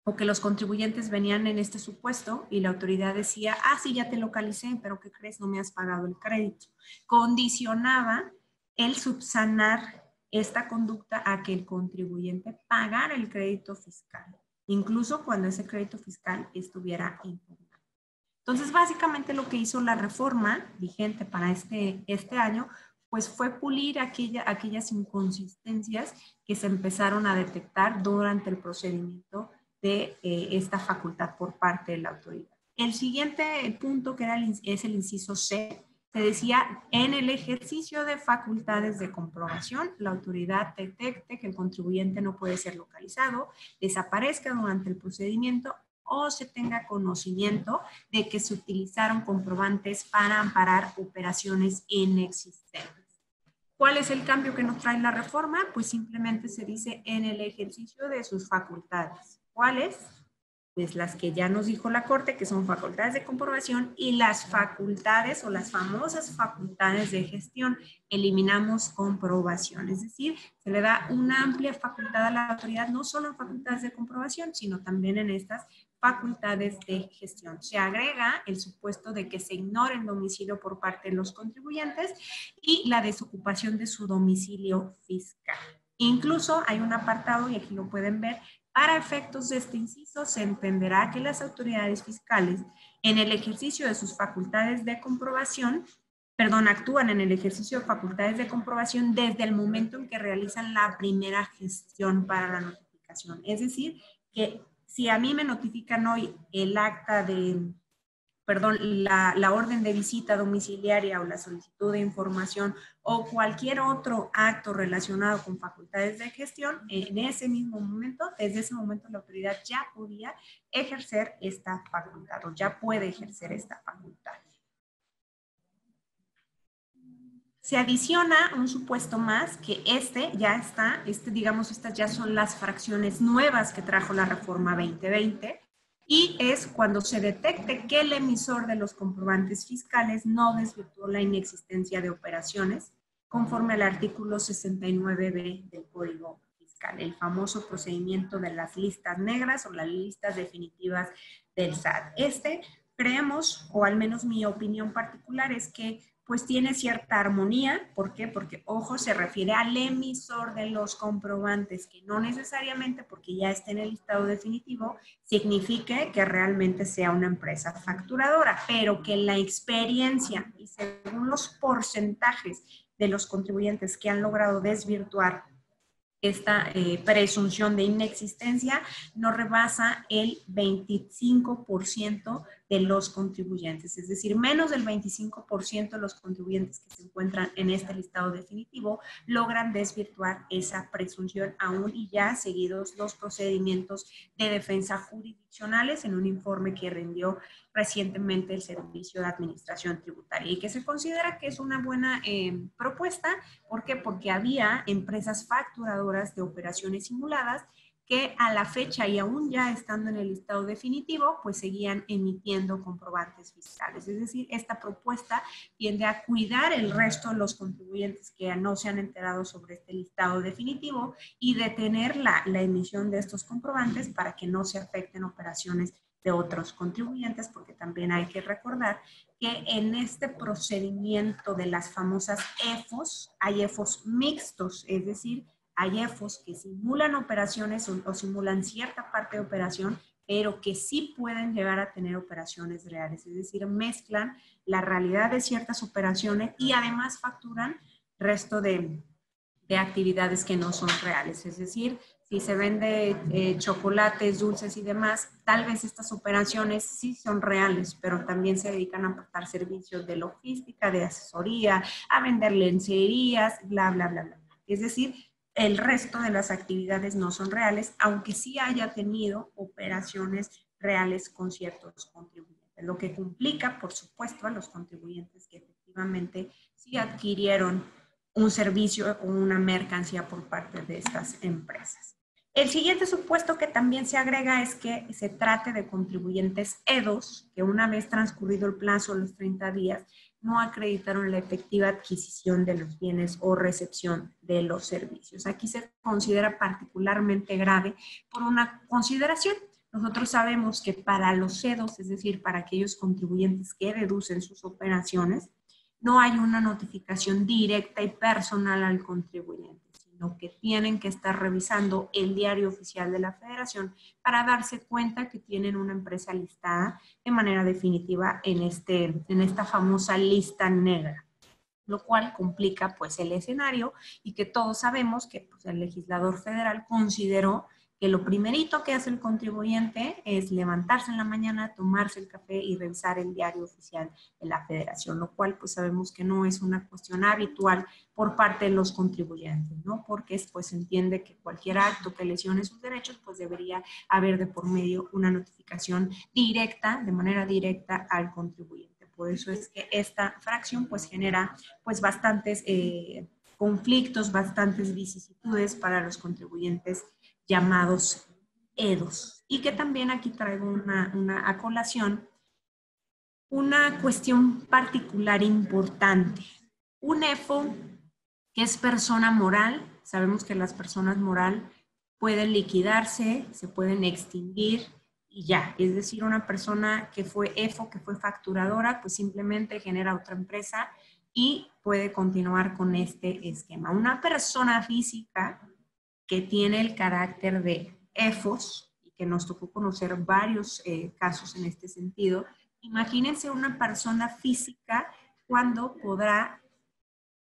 [SPEAKER 2] o que los contribuyentes venían en este supuesto y la autoridad decía, ah, sí, ya te localicé, pero ¿qué crees? No me has pagado el crédito. Condicionaba el subsanar esta conducta a que el contribuyente pagara el crédito fiscal, incluso cuando ese crédito fiscal estuviera impugnado. Entonces, básicamente lo que hizo la reforma vigente para este año, pues fue pulir aquellas inconsistencias que se empezaron a detectar durante el procedimiento de esta facultad por parte de la autoridad. El siguiente punto, que es el inciso C, se decía, en el ejercicio de facultades de comprobación, la autoridad detecte que el contribuyente no puede ser localizado, desaparezca durante el procedimiento o se tenga conocimiento de que se utilizaron comprobantes para amparar operaciones inexistentes. ¿Cuál es el cambio que nos trae la reforma? Pues simplemente se dice en el ejercicio de sus facultades. ¿Cuáles? Pues las que ya nos dijo la Corte, que son facultades de comprobación, y las facultades o las famosas facultades de gestión. Eliminamos comprobación, es decir, se le da una amplia facultad a la autoridad, no solo en facultades de comprobación, sino también en estas facultades de gestión. Se agrega el supuesto de que se ignore el domicilio por parte de los contribuyentes y la desocupación de su domicilio fiscal. Incluso hay un apartado, y aquí lo pueden ver, para efectos de este inciso se entenderá que las autoridades fiscales en el ejercicio de sus facultades de comprobación, actúan en el ejercicio de facultades de comprobación desde el momento en que realizan la primera gestión para la notificación. Es decir, que si a mí me notifican hoy el acta de, la orden de visita domiciliaria o la solicitud de información o cualquier otro acto relacionado con facultades de gestión, en ese mismo momento, desde ese momento la autoridad ya podía ejercer esta facultad o ya puede ejercer esta facultad. Se adiciona un supuesto más que digamos, estas ya son las fracciones nuevas que trajo la reforma 2020, y es cuando se detecte que el emisor de los comprobantes fiscales no desvirtuó la inexistencia de operaciones conforme al artículo 69b del Código Fiscal, el famoso procedimiento de las listas negras o las listas definitivas del SAT. Creemos, o al menos mi opinión particular, es que pues tiene cierta armonía. ¿Por qué? Porque, ojo, se refiere al emisor de los comprobantes, que no necesariamente porque ya esté en el listado definitivo signifique que realmente sea una empresa facturadora, pero que la experiencia y según los porcentajes de los contribuyentes que han logrado desvirtuar esta presunción de inexistencia no rebasa el 25% de los contribuyentes, es decir, menos del 25% de los contribuyentes que se encuentran en este listado definitivo logran desvirtuar esa presunción aún y ya seguidos los procedimientos de defensa jurisdiccionales en un informe que rindió recientemente el Servicio de Administración Tributaria y que se considera que es una buena propuesta. ¿Por qué? Porque había empresas facturadoras de operaciones simuladas que a la fecha y aún ya estando en el listado definitivo, pues seguían emitiendo comprobantes fiscales. Es decir, esta propuesta tiende a cuidar el resto de los contribuyentes que no se han enterado sobre este listado definitivo y detener la emisión de estos comprobantes para que no se afecten operaciones de otros contribuyentes, porque también hay que recordar que en este procedimiento de las famosas EFOS, hay EFOS mixtos, es decir, hay EFOS que simulan operaciones o simulan cierta parte de operación, pero que sí pueden llegar a tener operaciones reales, es decir, mezclan la realidad de ciertas operaciones y además facturan resto de de actividades que no son reales. Es decir, si se vende chocolates, dulces y demás, tal vez estas operaciones sí son reales, pero también se dedican a prestar servicios de logística, de asesoría, a vender lencerías, bla, bla, bla, bla. Es decir, el resto de las actividades no son reales, aunque sí haya tenido operaciones reales con ciertos contribuyentes, lo que complica, por supuesto, a los contribuyentes que efectivamente sí adquirieron un servicio o una mercancía por parte de estas empresas. El siguiente supuesto que también se agrega es que se trate de contribuyentes EDOS, que una vez transcurrido el plazo de los 30 días, no acreditaron la efectiva adquisición de los bienes o recepción de los servicios. Aquí se considera particularmente grave por una consideración. Nosotros sabemos que para los EDOS, es decir, para aquellos contribuyentes que deducen sus operaciones, no hay una notificación directa y personal al contribuyente, sino que tienen que estar revisando el diario oficial de la Federación para darse cuenta que tienen una empresa listada de manera definitiva en esta famosa lista negra, lo cual complica pues el escenario y que todos sabemos que pues, el legislador federal consideró que lo primerito que hace el contribuyente es levantarse en la mañana, tomarse el café y revisar el diario oficial de la Federación, lo cual pues sabemos que no es una cuestión habitual por parte de los contribuyentes, ¿no? Porque pues se entiende que cualquier acto que lesione sus derechos pues debería haber de por medio una notificación directa, de manera directa al contribuyente. Por eso es que esta fracción pues genera pues bastantes conflictos, bastantes vicisitudes para los contribuyentes llamados EDOS. Y que también aquí traigo una a colación, una cuestión particular importante. Un EFO, que es persona moral, sabemos que las personas moral pueden liquidarse, se pueden extinguir y ya. Es decir, una persona que fue EFO, que fue facturadora, pues simplemente genera otra empresa y puede continuar con este esquema. Una persona física que tiene el carácter de EFOS y que nos tocó conocer varios casos en este sentido. Imagínense una persona física cuando podrá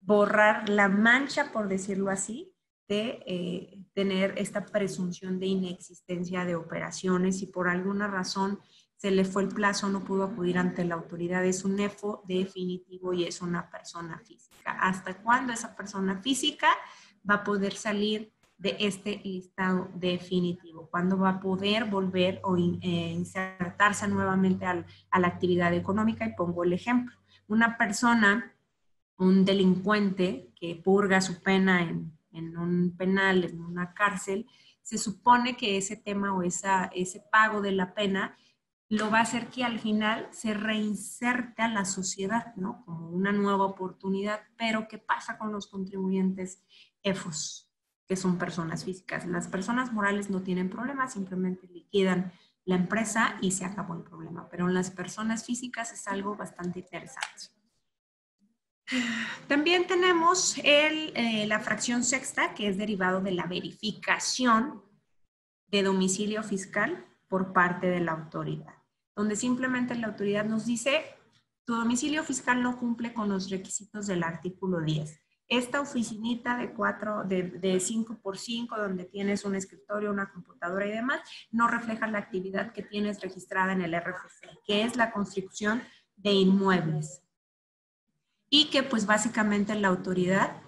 [SPEAKER 2] borrar la mancha, por decirlo así, de tener esta presunción de inexistencia de operaciones y por alguna razón se le fue el plazo, no pudo acudir ante la autoridad. Es un EFO definitivo y es una persona física. ¿Hasta cuándo esa persona física va a poder salir de este listado definitivo? ¿Cuándo va a poder volver o insertarse nuevamente a la actividad económica? Y pongo el ejemplo. Una persona, un delincuente que purga su pena en un penal, en una cárcel, se supone que ese tema o ese pago de la pena lo va a hacer que al final se reinserte a la sociedad, ¿no? Como una nueva oportunidad. Pero ¿qué pasa con los contribuyentes EFOS, que son personas físicas? Las personas morales no tienen problema, simplemente liquidan la empresa y se acabó el problema. Pero en las personas físicas es algo bastante interesante. También tenemos la fracción sexta, que es derivado de la verificación de domicilio fiscal por parte de la autoridad, donde simplemente la autoridad nos dice: tu domicilio fiscal no cumple con los requisitos del artículo 10. Esta oficinita de 5x5, donde tienes un escritorio, una computadora y demás, no refleja la actividad que tienes registrada en el RFC, que es la construcción de inmuebles. Y que pues básicamente la autoridad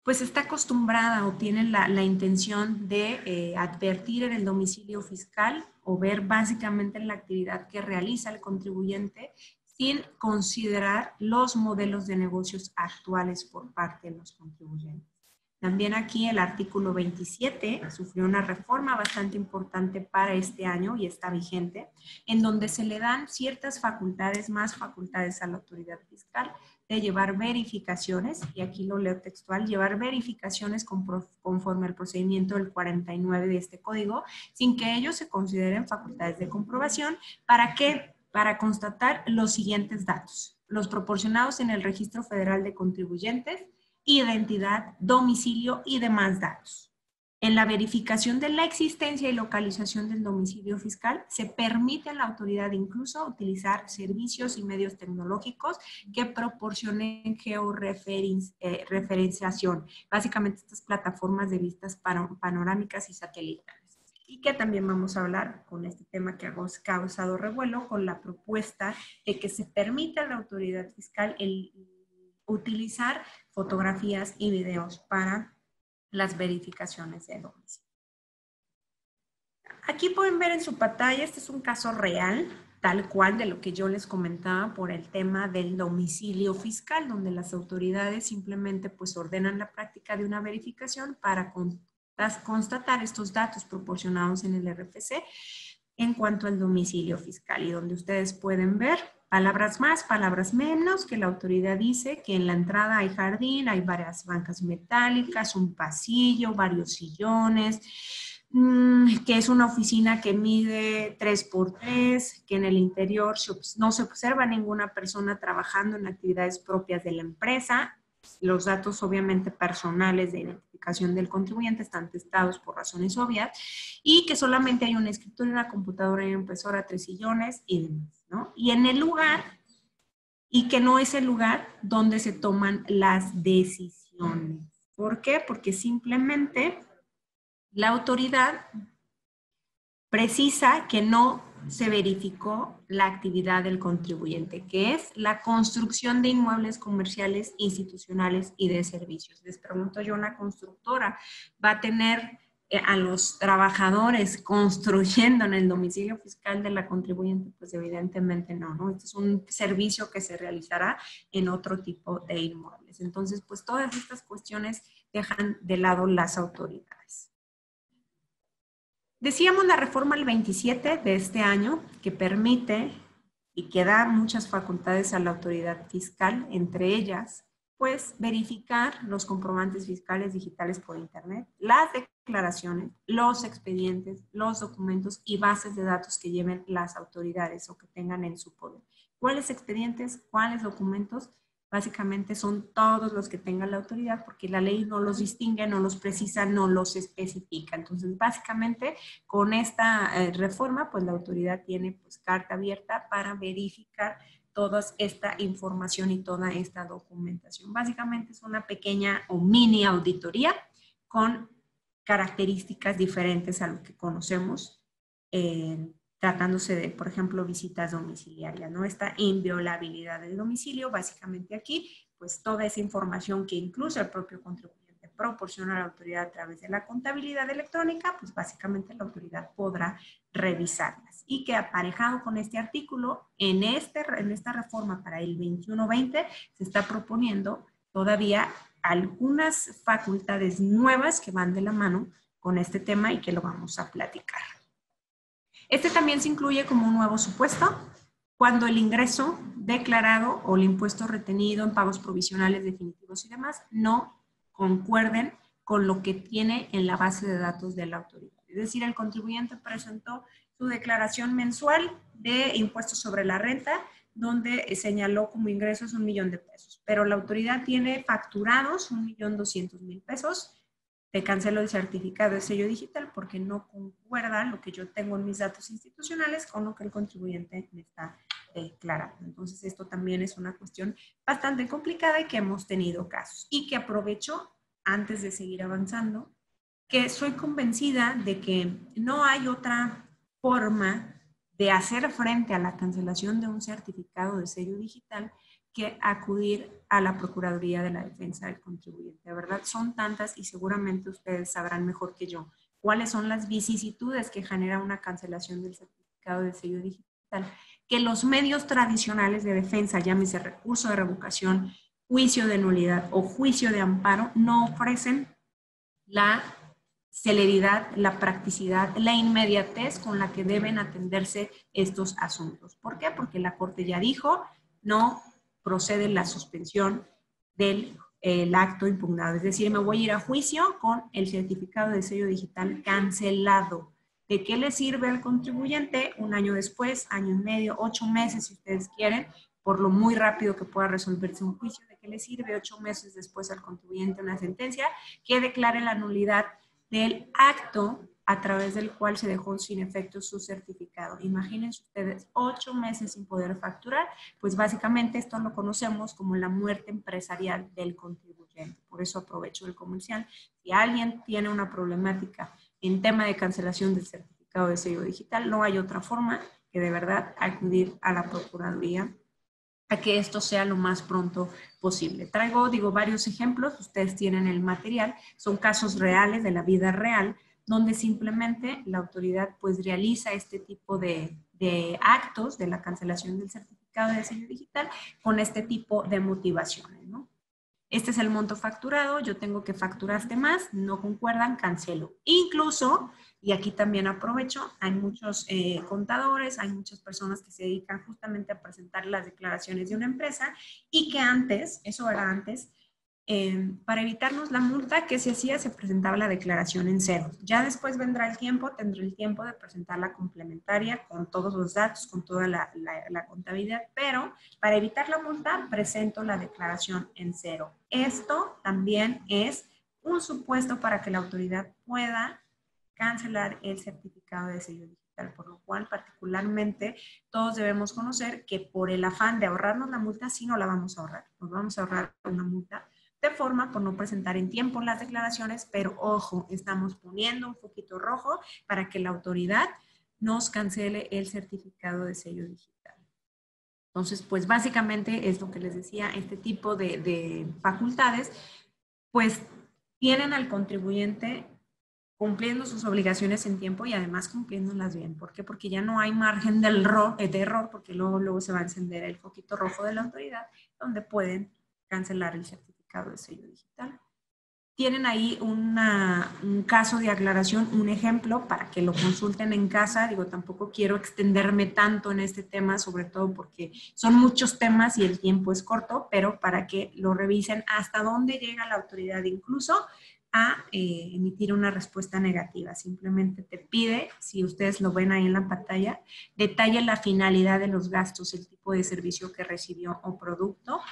[SPEAKER 2] pues está acostumbrada o tiene la intención de advertir en el domicilio fiscal o ver básicamente la actividad que realiza el contribuyente sin considerar los modelos de negocios actuales por parte de los contribuyentes. También aquí el artículo 27 sufrió una reforma bastante importante para este año y está vigente, en donde se le dan ciertas facultades, más facultades a la autoridad fiscal de llevar verificaciones, y aquí lo leo textual: llevar verificaciones conforme al procedimiento del 49 de este código, sin que ellos se consideren facultades de comprobación. ¿Para qué? Para constatar los siguientes datos: los proporcionados en el Registro Federal de Contribuyentes, identidad, domicilio y demás datos. En la verificación de la existencia y localización del domicilio fiscal, se permite a la autoridad incluso utilizar servicios y medios tecnológicos que proporcionen georreferenciación, básicamente estas plataformas de vistas panorámicas y satelitales. Y que también vamos a hablar con este tema que ha causado revuelo, con la propuesta de que se permita a la autoridad fiscal el utilizar fotografías y videos para las verificaciones de domicilio. Aquí pueden ver en su pantalla, este es un caso real, tal cual de lo que yo les comentaba por el tema del domicilio fiscal, donde las autoridades simplemente pues ordenan la práctica de una verificación para constatar estos datos proporcionados en el RFC en cuanto al domicilio fiscal, y donde ustedes pueden ver palabras más, palabras menos, que la autoridad dice que en la entrada hay jardín, hay varias bancas metálicas, un pasillo, varios sillones, que es una oficina que mide 3x3, que en el interior no se observa ninguna persona trabajando en actividades propias de la empresa. Los datos obviamente personales de identificación del contribuyente están testados por razones obvias, y que solamente hay un escritorio, una computadora y una impresora, 3 sillones y demás, ¿no? Y en el lugar, y que no es el lugar donde se toman las decisiones. ¿Por qué? Porque simplemente la autoridad precisa que no se verificó la actividad del contribuyente, que es la construcción de inmuebles comerciales, institucionales y de servicios. Les pregunto yo, ¿una constructora va a tener a los trabajadores construyendo en el domicilio fiscal de la contribuyente? Pues evidentemente no, ¿no? Este es un servicio que se realizará en otro tipo de inmuebles. Entonces, pues todas estas cuestiones dejan de lado las autoridades. Decíamos la reforma el 27 de este año, que permite y que da muchas facultades a la autoridad fiscal, entre ellas, pues verificar los comprobantes fiscales digitales por internet, las declaraciones, los expedientes, los documentos y bases de datos que lleven las autoridades o que tengan en su poder. ¿Cuáles expedientes? ¿Cuáles documentos? Básicamente son todos los que tenga la autoridad, porque la ley no los distingue, no los precisa, no los especifica. Entonces, básicamente, con esta reforma, pues la autoridad tiene pues carta abierta para verificar toda esta información y toda esta documentación. Básicamente es una pequeña o mini auditoría con características diferentes a lo que conocemos tratándose de, por ejemplo, visitas domiciliarias, ¿no? Esta inviolabilidad del domicilio, básicamente aquí, pues toda esa información que incluso el propio contribuyente proporciona a la autoridad a través de la contabilidad electrónica, pues básicamente la autoridad podrá revisarlas. Y que aparejado con este artículo, en esta reforma para el 21-20, se está proponiendo todavía algunas facultades nuevas que van de la mano con este tema y que lo vamos a platicar. Este también se incluye como un nuevo supuesto cuando el ingreso declarado o el impuesto retenido en pagos provisionales definitivos y demás no concuerden con lo que tiene en la base de datos de la autoridad. Es decir, el contribuyente presentó su declaración mensual de impuestos sobre la renta, donde señaló como ingresos 1 millón de pesos, pero la autoridad tiene facturados 1.200.000 pesos. Te cancelo el certificado de sello digital porque no concuerda lo que yo tengo en mis datos institucionales con lo que el contribuyente me está declarando. Entonces, esto también es una cuestión bastante complicada y que hemos tenido casos. Y que aprovecho, antes de seguir avanzando, que soy convencida de que no hay otra forma de hacer frente a la cancelación de un certificado de sello digital que acudir a la Procuraduría de la Defensa del Contribuyente. De verdad, son tantas y seguramente ustedes sabrán mejor que yo cuáles son las vicisitudes que genera una cancelación del certificado de sello digital, que los medios tradicionales de defensa, llámese recurso de revocación, juicio de nulidad o juicio de amparo, no ofrecen la celeridad, la practicidad, la inmediatez con la que deben atenderse estos asuntos. ¿Por qué? Porque la Corte ya dijo, no procede la suspensión del acto impugnado. Es decir, me voy a ir a juicio con el certificado de sello digital cancelado. ¿De qué le sirve al contribuyente 1 año después, año y medio, 8 meses si ustedes quieren, por lo muy rápido que pueda resolverse un juicio? ¿De qué le sirve 8 meses después al contribuyente una sentencia que declare la nulidad del acto a través del cual se dejó sin efecto su certificado. Imagínense ustedes 8 meses sin poder facturar, pues básicamente esto lo conocemos como la muerte empresarial del contribuyente. Por eso aprovecho el comercial. Si alguien tiene una problemática en tema de cancelación del certificado de sello digital, no hay otra forma que de verdad acudir a la Procuraduría a que esto sea lo más pronto posible. Traigo, varios ejemplos, ustedes tienen el material, son casos reales de la vida real, donde simplemente la autoridad pues realiza este tipo de actos de la cancelación del certificado de sello digital con este tipo de motivaciones, ¿no? Este es el monto facturado, yo tengo que facturaste más, no concuerdan, cancelo. Incluso, y aquí también aprovecho, hay muchos contadores, hay muchas personas que se dedican justamente a presentar las declaraciones de una empresa y que antes, eso era antes, para evitarnos la multa que se hacía, se presentaba la declaración en cero. Ya después vendrá el tiempo, tendré el tiempo de presentar la complementaria con todos los datos, con toda la contabilidad, pero para evitar la multa presento la declaración en cero. Esto también es un supuesto para que la autoridad pueda cancelar el certificado de sello digital, por lo cual particularmente todos debemos conocer que por el afán de ahorrarnos la multa, sí no la vamos a ahorrar, nos vamos a ahorrar una multa de forma por no presentar en tiempo las declaraciones, pero ojo, estamos poniendo un foquito rojo para que la autoridad nos cancele el certificado de sello digital. Entonces, pues básicamente es lo que les decía, este tipo de facultades, pues tienen al contribuyente cumpliendo sus obligaciones en tiempo y además cumpliéndolas bien. ¿Por qué? Porque ya no hay margen de error, porque luego se va a encender el foquito rojo de la autoridad, donde pueden cancelar el certificado de sello digital. Tienen ahí un caso de aclaración, un ejemplo para que lo consulten en casa. Tampoco quiero extenderme tanto en este tema, sobre todo porque son muchos temas y el tiempo es corto, pero para que lo revisen hasta dónde llega la autoridad, incluso a emitir una respuesta negativa. Simplemente te pide, si ustedes lo ven ahí en la pantalla, detalle la finalidad de los gastos, el tipo de servicio que recibió o producto.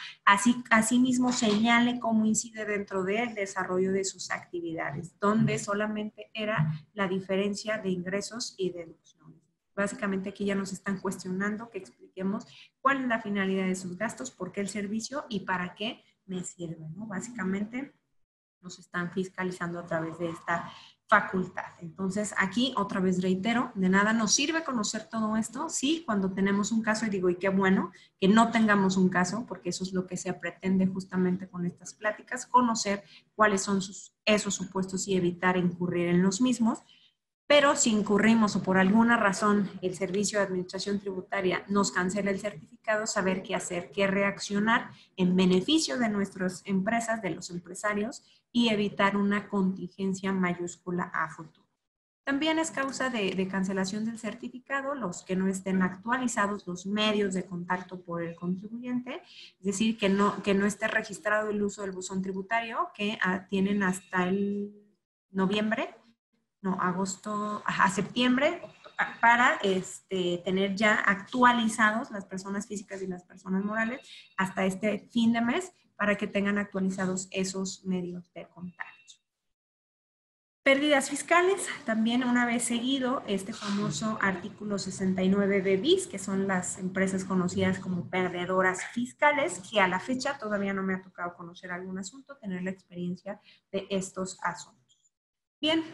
[SPEAKER 2] Asimismo, señale cómo incide dentro del desarrollo de sus actividades, donde solamente era la diferencia de ingresos y deducciones. Básicamente aquí ya nos están cuestionando que expliquemos cuál es la finalidad de sus gastos, por qué el servicio y para qué me sirve, ¿no? Básicamente nos están fiscalizando a través de esta facultad. Entonces, aquí otra vez reitero, de nada nos sirve conocer todo esto, sí, cuando tenemos un caso, y qué bueno que no tengamos un caso, porque eso es lo que se pretende justamente con estas pláticas, conocer cuáles son esos supuestos y evitar incurrir en los mismos. Pero si incurrimos o por alguna razón el Servicio de Administración Tributaria nos cancela el certificado, saber qué hacer, qué reaccionar en beneficio de nuestras empresas, de los empresarios, y evitar una contingencia mayúscula a futuro. También es causa de cancelación del certificado los que no estén actualizados los medios de contacto por el contribuyente, es decir, que no esté registrado el uso del buzón tributario, que tienen hasta el septiembre, para tener ya actualizados las personas físicas y las personas morales hasta este fin de mes para que tengan actualizados esos medios de contacto. Pérdidas fiscales, también una vez seguido este famoso artículo 69B bis, que son las empresas conocidas como perdedoras fiscales, que a la fecha todavía no me ha tocado conocer algún asunto, tener la experiencia de estos asuntos. Bien.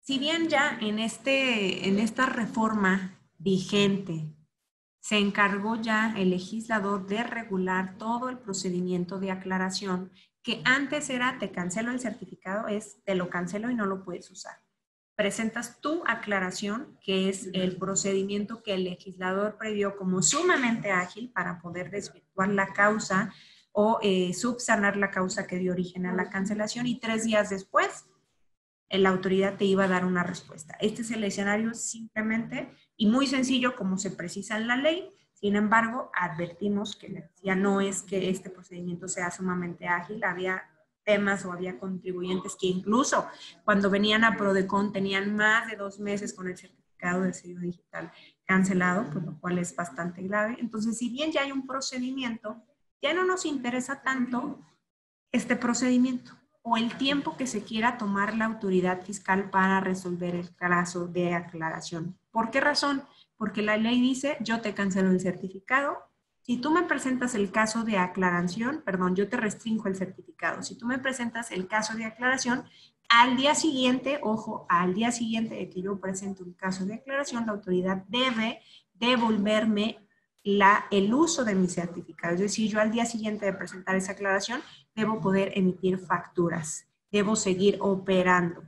[SPEAKER 2] Si bien ya en esta reforma vigente se encargó ya el legislador de regular todo el procedimiento de aclaración, que antes era te cancelo el certificado, te lo cancelo y no lo puedes usar. Presentas tu aclaración, que es el procedimiento que el legislador previó como sumamente ágil para poder desvirtuar la causa o subsanar la causa que dio origen a la cancelación, y 3 días después la autoridad te iba a dar una respuesta. Este es el escenario simplemente y muy sencillo como se precisa en la ley. Sin embargo, advertimos que ya no es que este procedimiento sea sumamente ágil. Había temas o había contribuyentes que incluso cuando venían a Prodecon tenían más de 2 meses con el certificado de sello digital cancelado, pues lo cual es bastante grave. Entonces, si bien ya hay un procedimiento, ya no nos interesa tanto este procedimiento. o el tiempo que se quiera tomar la autoridad fiscal para resolver el caso de aclaración. ¿Por qué razón? Porque la ley dice, yo te cancelo el certificado. Si tú me presentas el caso de aclaración, perdón, yo te restringo el certificado. Si tú me presentas el caso de aclaración, al día siguiente, ojo, al día siguiente de que yo presente un caso de aclaración, la autoridad debe devolverme el uso de mi certificado. Es decir, yo al día siguiente de presentar esa aclaración, debo poder emitir facturas. Debo seguir operando.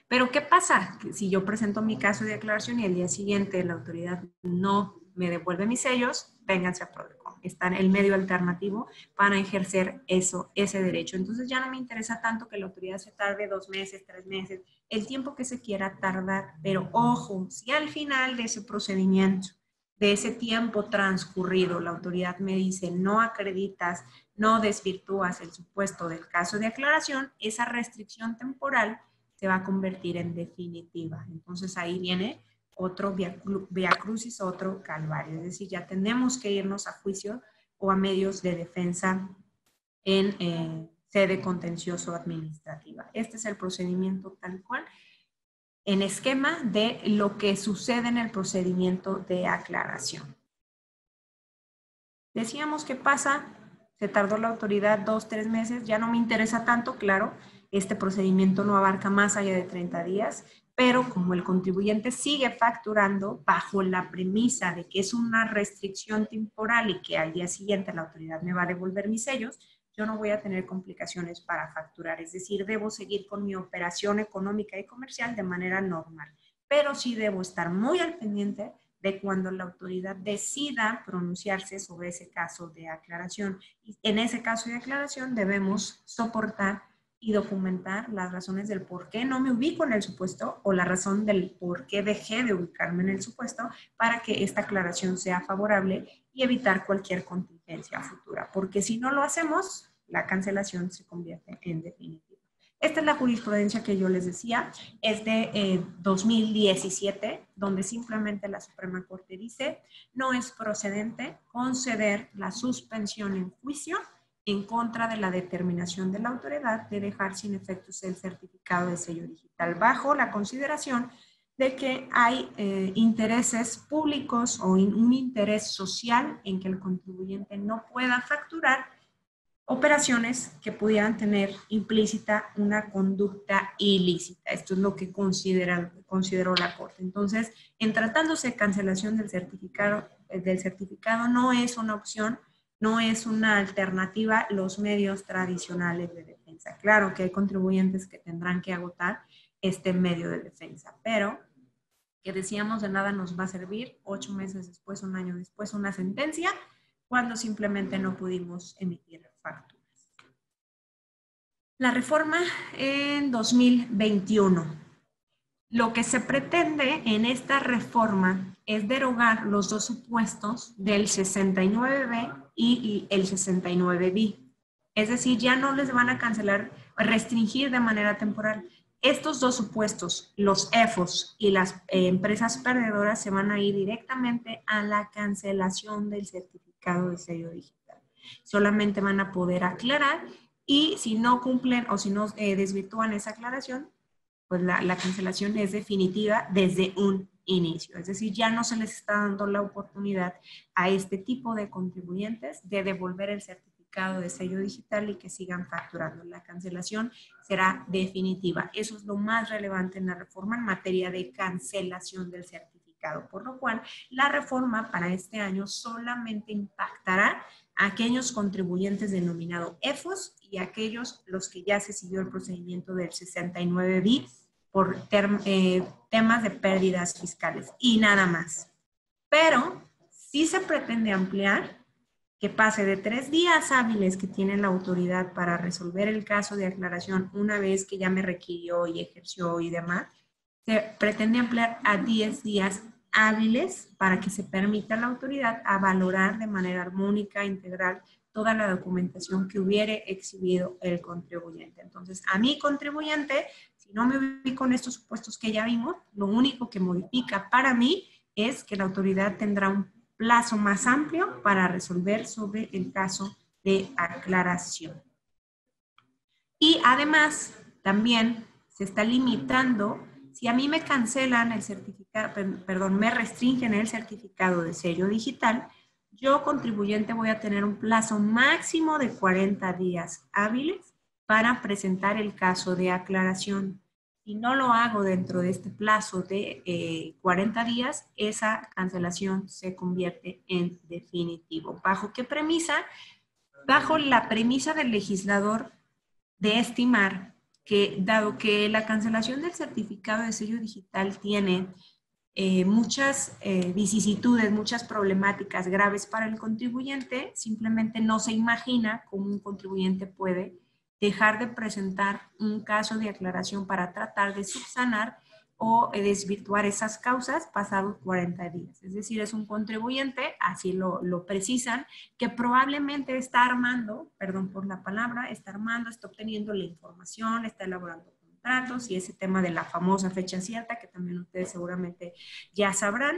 [SPEAKER 2] Pero ¿qué pasa? Que si yo presento mi caso de aclaración y al día siguiente la autoridad no me devuelve mis sellos, vénganse a Prodecon. Está en el medio alternativo para ejercer ese derecho. Entonces ya no me interesa tanto que la autoridad se tarde 2 meses, 3 meses, el tiempo que se quiera tardar. Pero ojo, si al final de ese procedimiento, de ese tiempo transcurrido, la autoridad me dice no acreditas, no desvirtúas el supuesto del caso de aclaración, esa restricción temporal se va a convertir en definitiva. Entonces ahí viene otro vía crucis, otro calvario. Es decir, ya tenemos que irnos a juicio o a medios de defensa en sede contencioso administrativa. Este es el procedimiento tal cual, en esquema de lo que sucede en el procedimiento de aclaración. Decíamos que pasa, se tardó la autoridad 2, 3 meses, ya no me interesa tanto, claro, este procedimiento no abarca más allá de 30 días, pero como el contribuyente sigue facturando bajo la premisa de que es una restricción temporal y que al día siguiente la autoridad me va a devolver mis sellos, yo no voy a tener complicaciones para facturar. Es decir, debo seguir con mi operación económica y comercial de manera normal, pero sí debo estar muy al pendiente de cuando la autoridad decida pronunciarse sobre ese caso de aclaración. Y en ese caso de aclaración debemos soportar y documentar las razones del por qué no me ubico en el supuesto o la razón del por qué dejé de ubicarme en el supuesto para que esta aclaración sea favorable y evitar cualquier contingencia futura. Porque si no lo hacemos, la cancelación se convierte en definitiva. Esta es la jurisprudencia que yo les decía, es de 2017, donde simplemente la Suprema Corte dice, no es procedente conceder la suspensión en juicio en contra de la determinación de la autoridad de dejar sin efectos el certificado de sello digital, bajo la consideración de que hay intereses públicos o un interés social en que el contribuyente no pueda facturar operaciones que pudieran tener implícita una conducta ilícita. Esto es lo que consideró la Corte. Entonces, en tratándose de cancelación del certificado no es una opción, no es una alternativa los medios tradicionales de defensa. Claro que hay contribuyentes que tendrán que agotar este medio de defensa, pero que decíamos de nada nos va a servir 8 meses después, 1 año después, una sentencia, cuando simplemente no pudimos emitir facturas. La reforma en 2021. Lo que se pretende en esta reforma es derogar los dos supuestos del 69B y el 69B. Es decir, ya no les van a cancelar, restringir de manera temporal. Estos dos supuestos, los EFOS y las empresas perdedoras, se van a ir directamente a la cancelación del certificado de sello digital. Solamente van a poder aclarar y si no cumplen o si no desvirtúan esa aclaración, pues la cancelación es definitiva desde un inicio. Es decir, ya no se les está dando la oportunidad a este tipo de contribuyentes de devolver el certificado de sello digital y que sigan facturando. La cancelación será definitiva. Eso es lo más relevante en la reforma en materia de cancelación del certificado, por lo cual la reforma para este año solamente impactará a aquellos contribuyentes denominados EFOS y aquellos los que ya se siguió el procedimiento del 69B por temas de pérdidas fiscales y nada más. Pero sí se pretende ampliar que pase de 3 días hábiles que tiene la autoridad para resolver el caso de aclaración una vez que ya me requirió y ejerció y demás, se pretende ampliar a 10 días hábiles para que se permita a la autoridad a valorar de manera armónica, integral, toda la documentación que hubiere exhibido el contribuyente. Entonces, a mi contribuyente, si no me ubico en estos supuestos que ya vimos, lo único que modifica para mí es que la autoridad tendrá un plazo más amplio para resolver sobre el caso de aclaración. Y además, también se está limitando, si a mí me cancelan el certificado, perdón, me restringen el certificado de sello digital, yo contribuyente voy a tener un plazo máximo de 40 días hábiles para presentar el caso de aclaración. Si no lo hago dentro de este plazo de 40 días, esa cancelación se convierte en definitivo. ¿Bajo qué premisa? Bajo la premisa del legislador de estimar que, dado que la cancelación del certificado de sello digital tiene muchas vicisitudes, muchas problemáticas graves para el contribuyente, simplemente no se imagina cómo un contribuyente puede dejar de presentar un caso de aclaración para tratar de subsanar o desvirtuar esas causas pasados 40 días. Es decir, es un contribuyente, así lo precisan, que probablemente está armando, perdón por la palabra, está armando, está obteniendo la información, está elaborando contratos y ese tema de la famosa fecha cierta, que también ustedes seguramente ya sabrán,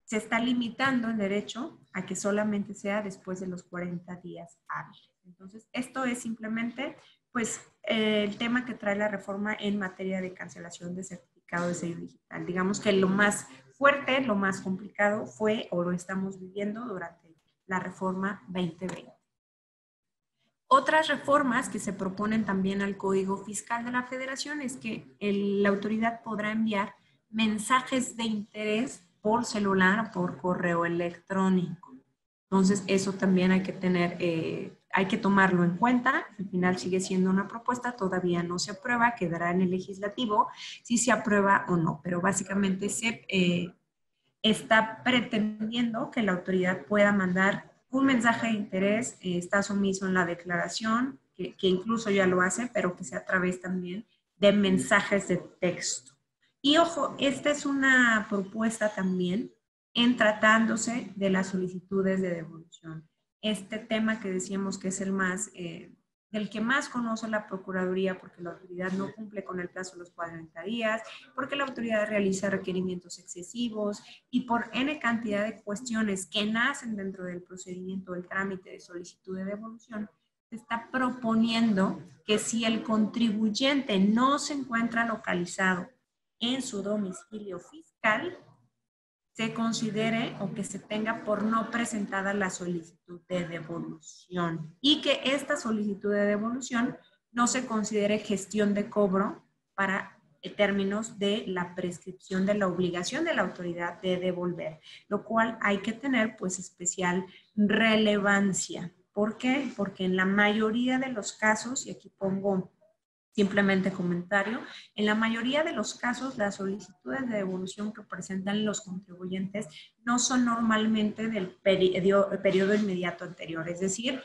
[SPEAKER 2] se está limitando el derecho a que solamente sea después de los 40 días hábiles. Entonces, esto es simplemente, pues, el tema que trae la reforma en materia de cancelación de certificado de sello digital. Digamos que lo más fuerte, lo más complicado fue, o lo estamos viviendo durante la reforma 2020. Otras reformas que se proponen también al Código Fiscal de la Federación es que la autoridad podrá enviar mensajes de interés por celular o por correo electrónico. Entonces, eso también hay que tener, hay que tomarlo en cuenta. Al final sigue siendo una propuesta, todavía no se aprueba, quedará en el legislativo si se aprueba o no, pero básicamente se está pretendiendo que la autoridad pueda mandar un mensaje de interés, está sumiso en la declaración, que incluso ya lo hace, pero que sea a través también de mensajes de texto. Y ojo, esta es una propuesta también en tratándose de las solicitudes de devolución. Este tema que decíamos que es el más, del que más conoce la Procuraduría, porque la autoridad no cumple con el plazo de los 40 días, porque la autoridad realiza requerimientos excesivos y por N cantidad de cuestiones que nacen dentro del procedimiento del trámite de solicitud de devolución, se está proponiendo que si el contribuyente no se encuentra localizado en su domicilio fiscal, se considere o que se tenga por no presentada la solicitud de devolución y que esta solicitud de devolución no se considere gestión de cobro para términos de la prescripción de la obligación de la autoridad de devolver, lo cual hay que tener pues especial relevancia. ¿Por qué? Porque en la mayoría de los casos, y aquí pongo simplemente comentario, en la mayoría de los casos las solicitudes de devolución que presentan los contribuyentes no son normalmente del periodo inmediato anterior, es decir,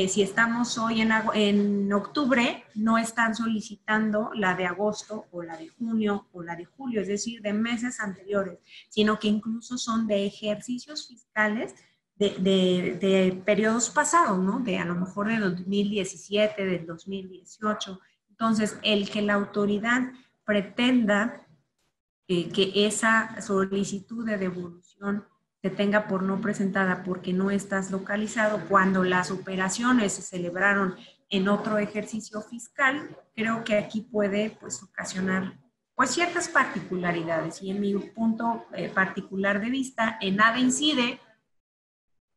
[SPEAKER 2] si estamos hoy en octubre, no están solicitando la de agosto o la de junio o la de julio, es decir, de meses anteriores, sino que incluso son de ejercicios fiscales de periodos pasados, ¿no? De a lo mejor de 2017, del 2018. Entonces, el que la autoridad pretenda que esa solicitud de devolución se tenga por no presentada porque no estás localizado cuando las operaciones se celebraron en otro ejercicio fiscal, creo que aquí puede pues ocasionar pues ciertas particularidades y en mi punto particular de vista en nada incide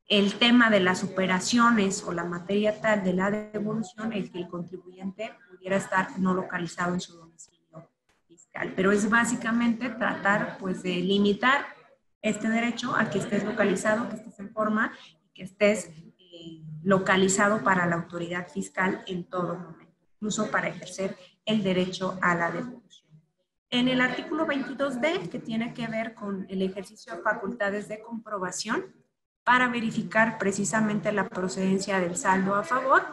[SPEAKER 2] el tema de las operaciones o la materia tal de la devolución, el que el contribuyente pudiera estar no localizado en su domicilio fiscal. Pero es básicamente tratar pues de limitar este derecho a que estés localizado, que estés en forma y que estés localizado para la autoridad fiscal en todo momento, incluso para ejercer el derecho a la devolución. En el artículo 22D, que tiene que ver con el ejercicio de facultades de comprobación, para verificar precisamente la procedencia del saldo a favor,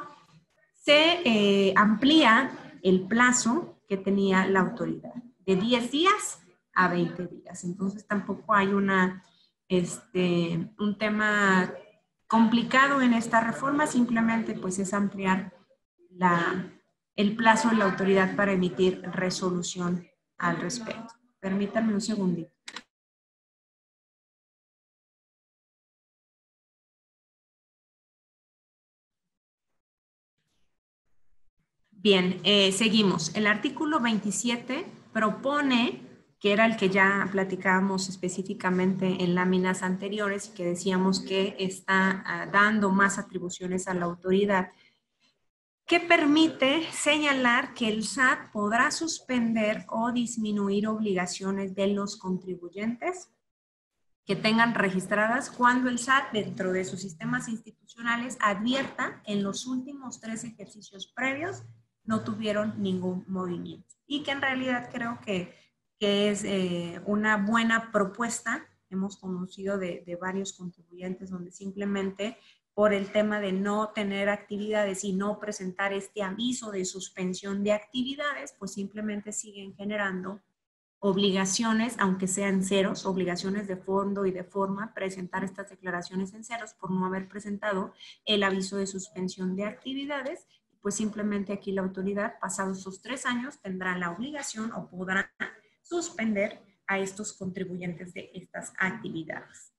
[SPEAKER 2] se amplía el plazo que tenía la autoridad, de 10 días a 20 días. Entonces tampoco hay un tema complicado en esta reforma, simplemente pues es ampliar el plazo de la autoridad para emitir resolución al respecto. Permítanme un segundito. Bien, seguimos. El artículo 27 propone, que era el que ya platicábamos específicamente en láminas anteriores y que decíamos que está dando más atribuciones a la autoridad, que permite señalar que el SAT podrá suspender o disminuir obligaciones de los contribuyentes que tengan registradas cuando el SAT, dentro de sus sistemas institucionales, advierta en los últimos 3 ejercicios previos no tuvieron ningún movimiento. Y que en realidad creo que es una buena propuesta. Hemos conocido de varios contribuyentes donde simplemente por el tema de no tener actividades y no presentar este aviso de suspensión de actividades, pues simplemente siguen generando obligaciones, aunque sean ceros, obligaciones de fondo y de forma, presentar estas declaraciones en ceros por no haber presentado el aviso de suspensión de actividades. Pues simplemente aquí la autoridad, pasados esos 3 años, tendrá la obligación o podrá suspender a estos contribuyentes de estas actividades.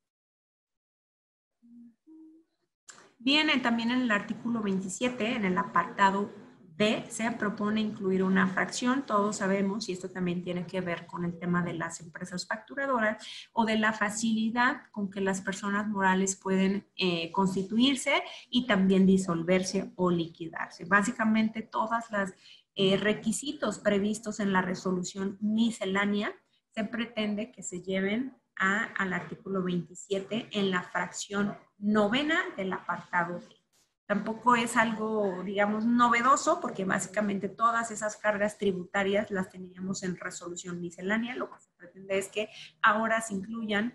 [SPEAKER 2] Viene también en el artículo 27, en el apartado B, se propone incluir una fracción. Todos sabemos, y esto también tiene que ver con el tema de las empresas facturadoras o de la facilidad con que las personas morales pueden constituirse y también disolverse o liquidarse. Básicamente, todos los requisitos previstos en la resolución miscelánea se pretende que se lleven al artículo 27 en la fracción 9 del apartado B. Tampoco es algo, digamos, novedoso, porque básicamente todas esas cargas tributarias las teníamos en resolución miscelánea. Lo que se pretende es que ahora se incluyan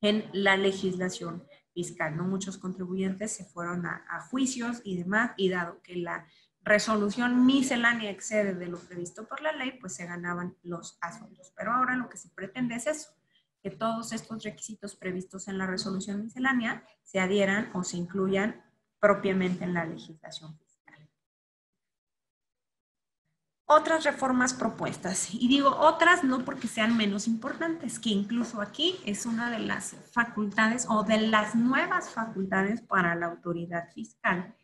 [SPEAKER 2] en la legislación fiscal, ¿no? Muchos contribuyentes se fueron a juicios y demás, y dado que la resolución miscelánea excede de lo previsto por la ley, pues se ganaban los asuntos. Pero ahora lo que se pretende es eso, que todos estos requisitos previstos en la resolución miscelánea se adhieran o se incluyan propiamente en la legislación fiscal. Otras reformas propuestas, y digo otras no porque sean menos importantes, que incluso aquí es una de las facultades o de las nuevas facultades para la autoridad fiscal,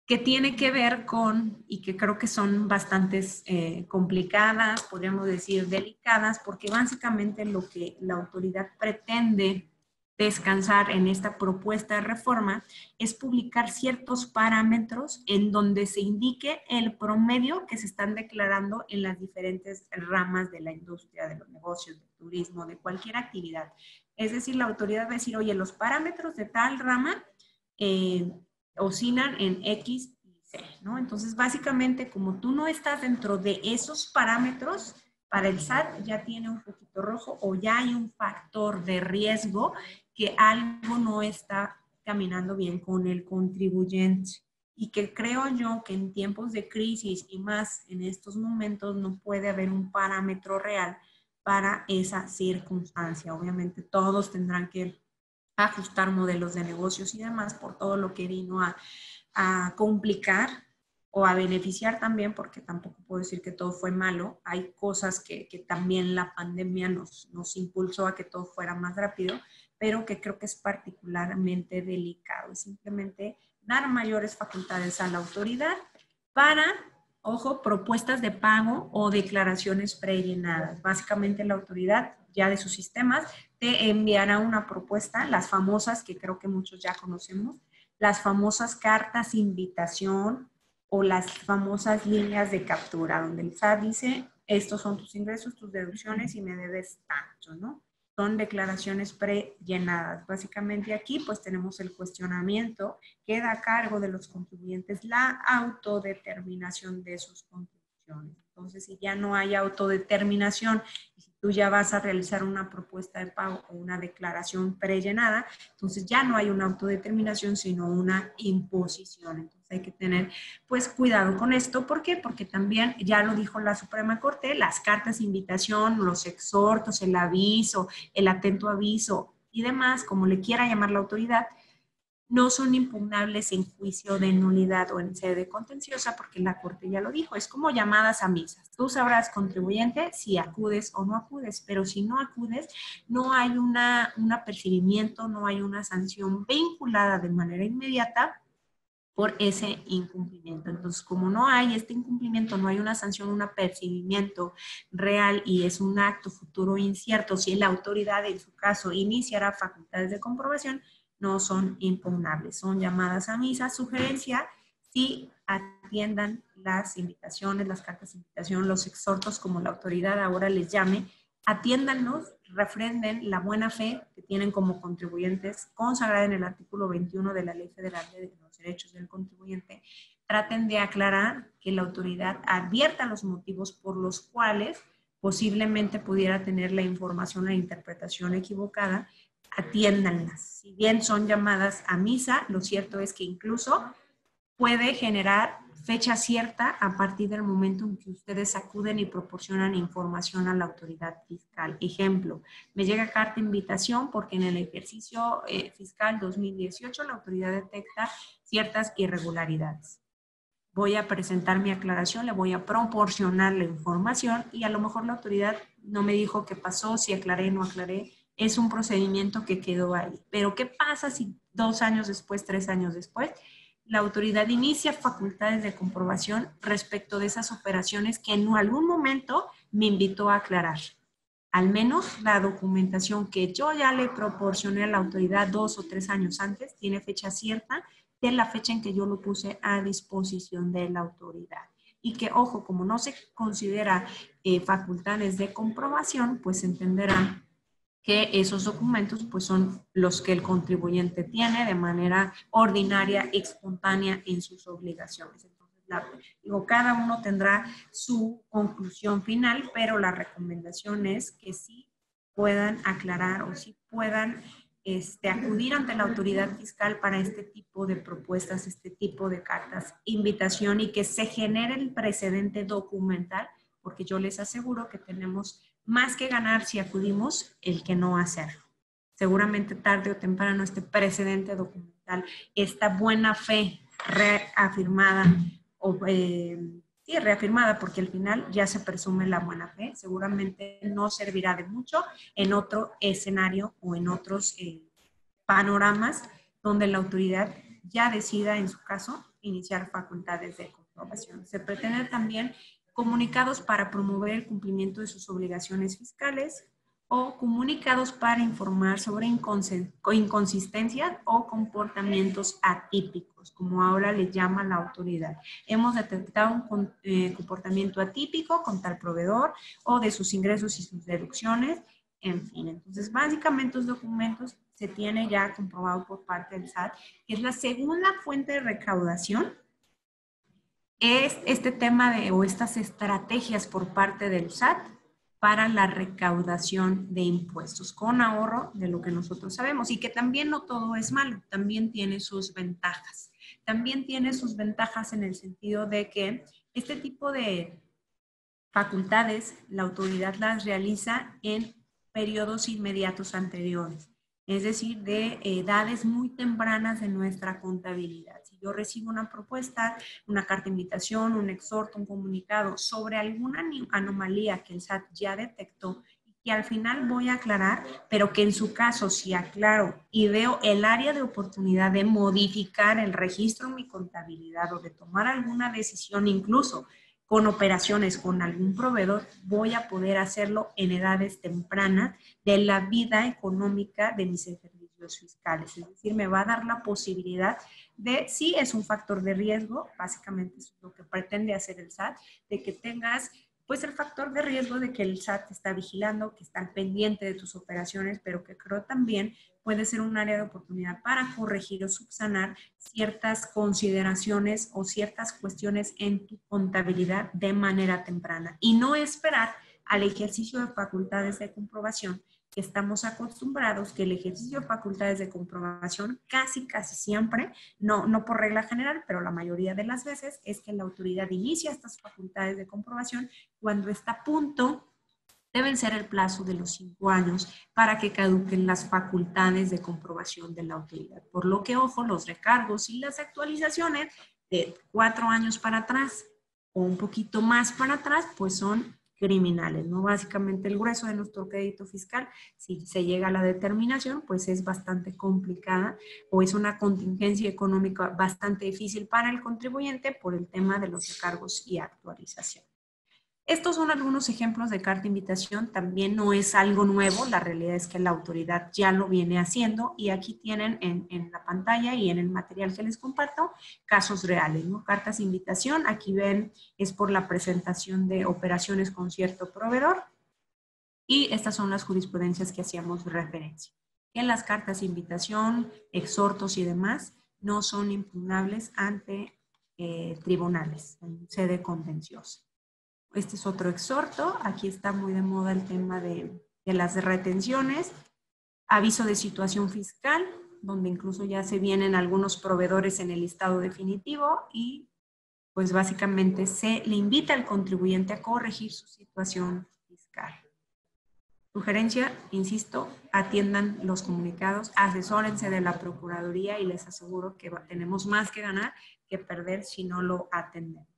[SPEAKER 2] que tiene que ver con, y que creo que son bastantes complicadas, podríamos decir delicadas, porque básicamente lo que la autoridad pretende descansar en esta propuesta de reforma es publicar ciertos parámetros en donde se indique el promedio que se están declarando en las diferentes ramas de la industria, de los negocios, del turismo, de cualquier actividad. Es decir, la autoridad va a decir, oye, los parámetros de tal rama oscilan en X y C, ¿no? Entonces, básicamente, como tú no estás dentro de esos parámetros, para el SAT ya tiene un poquito rojo o ya hay un factor de riesgo que algo no está caminando bien con el contribuyente. Y que creo yo que en tiempos de crisis y más en estos momentos no puede haber un parámetro real para esa circunstancia. Obviamente todos tendrán que ajustar modelos de negocios y demás por todo lo que vino a complicar o a beneficiar también, porque tampoco puedo decir que todo fue malo. Hay cosas que también la pandemia nos impulsó a que todo fuera más rápido, pero que creo que es particularmente delicado. Y simplemente dar mayores facultades a la autoridad para, ojo, propuestas de pago o declaraciones prellenadas. Básicamente la autoridad ya de sus sistemas te enviará una propuesta, las famosas que creo que muchos ya conocemos, las famosas cartas invitación o las famosas líneas de captura, donde el SAT dice, estos son tus ingresos, tus deducciones y me debes tanto, ¿no? Son declaraciones prellenadas. Básicamente aquí pues tenemos el cuestionamiento, queda a cargo de los contribuyentes la autodeterminación de sus contribuciones. Entonces, si ya no hay autodeterminación y si tú ya vas a realizar una propuesta de pago o una declaración prellenada, entonces ya no hay una autodeterminación, sino una imposición. Entonces hay que tener pues cuidado con esto. ¿Por qué? Porque también ya lo dijo la Suprema Corte, las cartas de invitación, los exhortos, el aviso, el atento aviso y demás, como le quiera llamar la autoridad, no son impugnables en juicio de nulidad o en sede contenciosa, porque la Corte ya lo dijo, es como llamadas a misas. Tú sabrás, contribuyente, si acudes o no acudes, pero si no acudes, no hay un apercibimiento, no hay una sanción vinculada de manera inmediata por ese incumplimiento. Entonces, como no hay este incumplimiento, no hay una sanción, un apercibimiento real y es un acto futuro incierto, si la autoridad en su caso iniciará facultades de comprobación, no son impugnables, son llamadas a misa. Sugerencia, si atiendan las invitaciones, las cartas de invitación, los exhortos, como la autoridad ahora les llame, atiéndanlos, refrenden la buena fe que tienen como contribuyentes consagrada en el artículo 21 de la Ley Federal de los Derechos del Contribuyente. Traten de aclarar que la autoridad advierta los motivos por los cuales posiblemente pudiera tener la información o la interpretación equivocada. Atiéndanlas. Si bien son llamadas a misa, lo cierto es que incluso puede generar fecha cierta a partir del momento en que ustedes acuden y proporcionan información a la autoridad fiscal. Ejemplo, me llega carta de invitación porque en el ejercicio fiscal 2018 la autoridad detecta ciertas irregularidades. Voy a presentar mi aclaración, le voy a proporcionar la información y a lo mejor la autoridad no me dijo qué pasó, si aclaré o no aclaré. Es un procedimiento que quedó ahí. Pero ¿qué pasa si 2 años después, 3 años después, la autoridad inicia facultades de comprobación respecto de esas operaciones que en algún momento me invitó a aclarar? Al menos la documentación que yo ya le proporcioné a la autoridad 2 o 3 años antes tiene fecha cierta de la fecha en que yo lo puse a disposición de la autoridad. Y que, ojo, como no se considera facultades de comprobación, pues entenderán que esos documentos pues son los que el contribuyente tiene de manera ordinaria, espontánea en sus obligaciones. Entonces, cada uno tendrá su conclusión final, pero la recomendación es que sí puedan aclarar o sí puedan acudir ante la autoridad fiscal para este tipo de propuestas, este tipo de cartas, invitación, y que se genere el precedente documental, porque yo les aseguro que tenemos más que ganar si acudimos el que no hacerlo. Seguramente tarde o temprano este precedente documental, esta buena fe reafirmada, reafirmada, porque al final ya se presume la buena fe, seguramente no servirá de mucho en otro escenario o en otros panoramas donde la autoridad ya decida, en su caso, iniciar facultades de comprobación. Se pretende también comunicados para promover el cumplimiento de sus obligaciones fiscales o comunicados para informar sobre inconsistencias o comportamientos atípicos, como ahora le llama la autoridad. Hemos detectado un comportamiento atípico con tal proveedor o de sus ingresos y sus deducciones, en fin. Entonces, básicamente los documentos se tiene ya comprobado por parte del SAT, que es la segunda fuente de recaudación. Es este tema o estas estrategias por parte del SAT para la recaudación de impuestos, con ahorro de lo que nosotros sabemos, y que también no todo es malo, también tiene sus ventajas. También tiene sus ventajas en el sentido de que este tipo de facultades la autoridad las realiza en periodos inmediatos anteriores, es decir, de edades muy tempranas de nuestra contabilidad. Si yo recibo una propuesta, una carta de invitación, un exhorto, un comunicado sobre alguna anomalía que el SAT ya detectó y que al final voy a aclarar, pero que en su caso, si aclaro y veo el área de oportunidad de modificar el registro en mi contabilidad o de tomar alguna decisión, incluso con operaciones con algún proveedor, voy a poder hacerlo en edades tempranas de la vida económica de mis ejercicios fiscales. Es decir, me va a dar la posibilidad de, sí es un factor de riesgo, básicamente eso es lo que pretende hacer el SAT, de que tengas pues el factor de riesgo de que el SAT te está vigilando, que está al pendiente de tus operaciones, pero que creo también puede ser un área de oportunidad para corregir o subsanar ciertas consideraciones o ciertas cuestiones en tu contabilidad de manera temprana y no esperar al ejercicio de facultades de comprobación, que estamos acostumbrados que el ejercicio de facultades de comprobación casi siempre, no por regla general, pero la mayoría de las veces es que la autoridad inicia estas facultades de comprobación cuando está a punto de vencer el plazo de los 5 años para que caduquen las facultades de comprobación de la autoridad. Por lo que, ojo, los recargos y las actualizaciones de 4 años para atrás o un poquito más para atrás, pues son criminales, ¿no? Básicamente el grueso de nuestro crédito fiscal, si se llega a la determinación, pues es bastante complicada o es una contingencia económica bastante difícil para el contribuyente por el tema de los recargos y actualización. Estos son algunos ejemplos de carta de invitación, también no es algo nuevo, la realidad es que la autoridad ya lo viene haciendo y aquí tienen en la pantalla y en el material que les comparto casos reales, ¿no? Cartas de invitación, aquí ven, es por la presentación de operaciones con cierto proveedor y estas son las jurisprudencias que hacíamos referencia. En las cartas de invitación, exhortos y demás no son impugnables ante tribunales en sede contenciosa. Este es otro exhorto. Aquí está muy de moda el tema de las retenciones. Aviso de situación fiscal, donde incluso ya se vienen algunos proveedores en el listado definitivo y pues básicamente se le invita al contribuyente a corregir su situación fiscal. Sugerencia, insisto, atiendan los comunicados, asesórense de la Procuraduría y les aseguro que tenemos más que ganar que perder si no lo atendemos.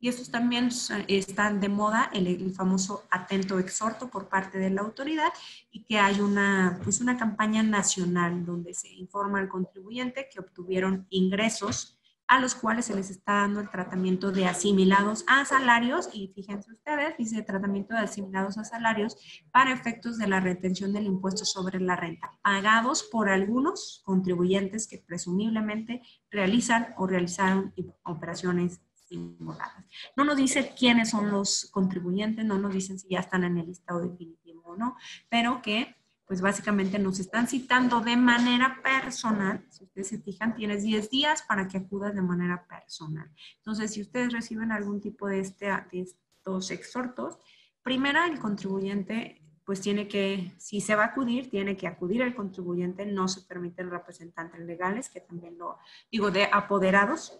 [SPEAKER 2] Y estos también están de moda, el famoso atento exhorto por parte de la autoridad y que hay una campaña nacional donde se informa al contribuyente que obtuvieron ingresos a los cuales se les está dando el tratamiento de asimilados a salarios y fíjense ustedes, dice tratamiento de asimilados a salarios para efectos de la retención del impuesto sobre la renta, pagados por algunos contribuyentes que presumiblemente realizan o realizaron operaciones simuladas. No nos dice quiénes son los contribuyentes, no nos dicen si ya están en el listado definitivo o no, pero que pues básicamente nos están citando de manera personal. Si ustedes se fijan, tienes 10 días para que acudas de manera personal. Entonces, si ustedes reciben algún tipo de estos exhortos, primero el contribuyente pues tiene que, si se va a acudir, tiene que acudir el contribuyente, no se permiten representantes legales, que también lo digo, de apoderados.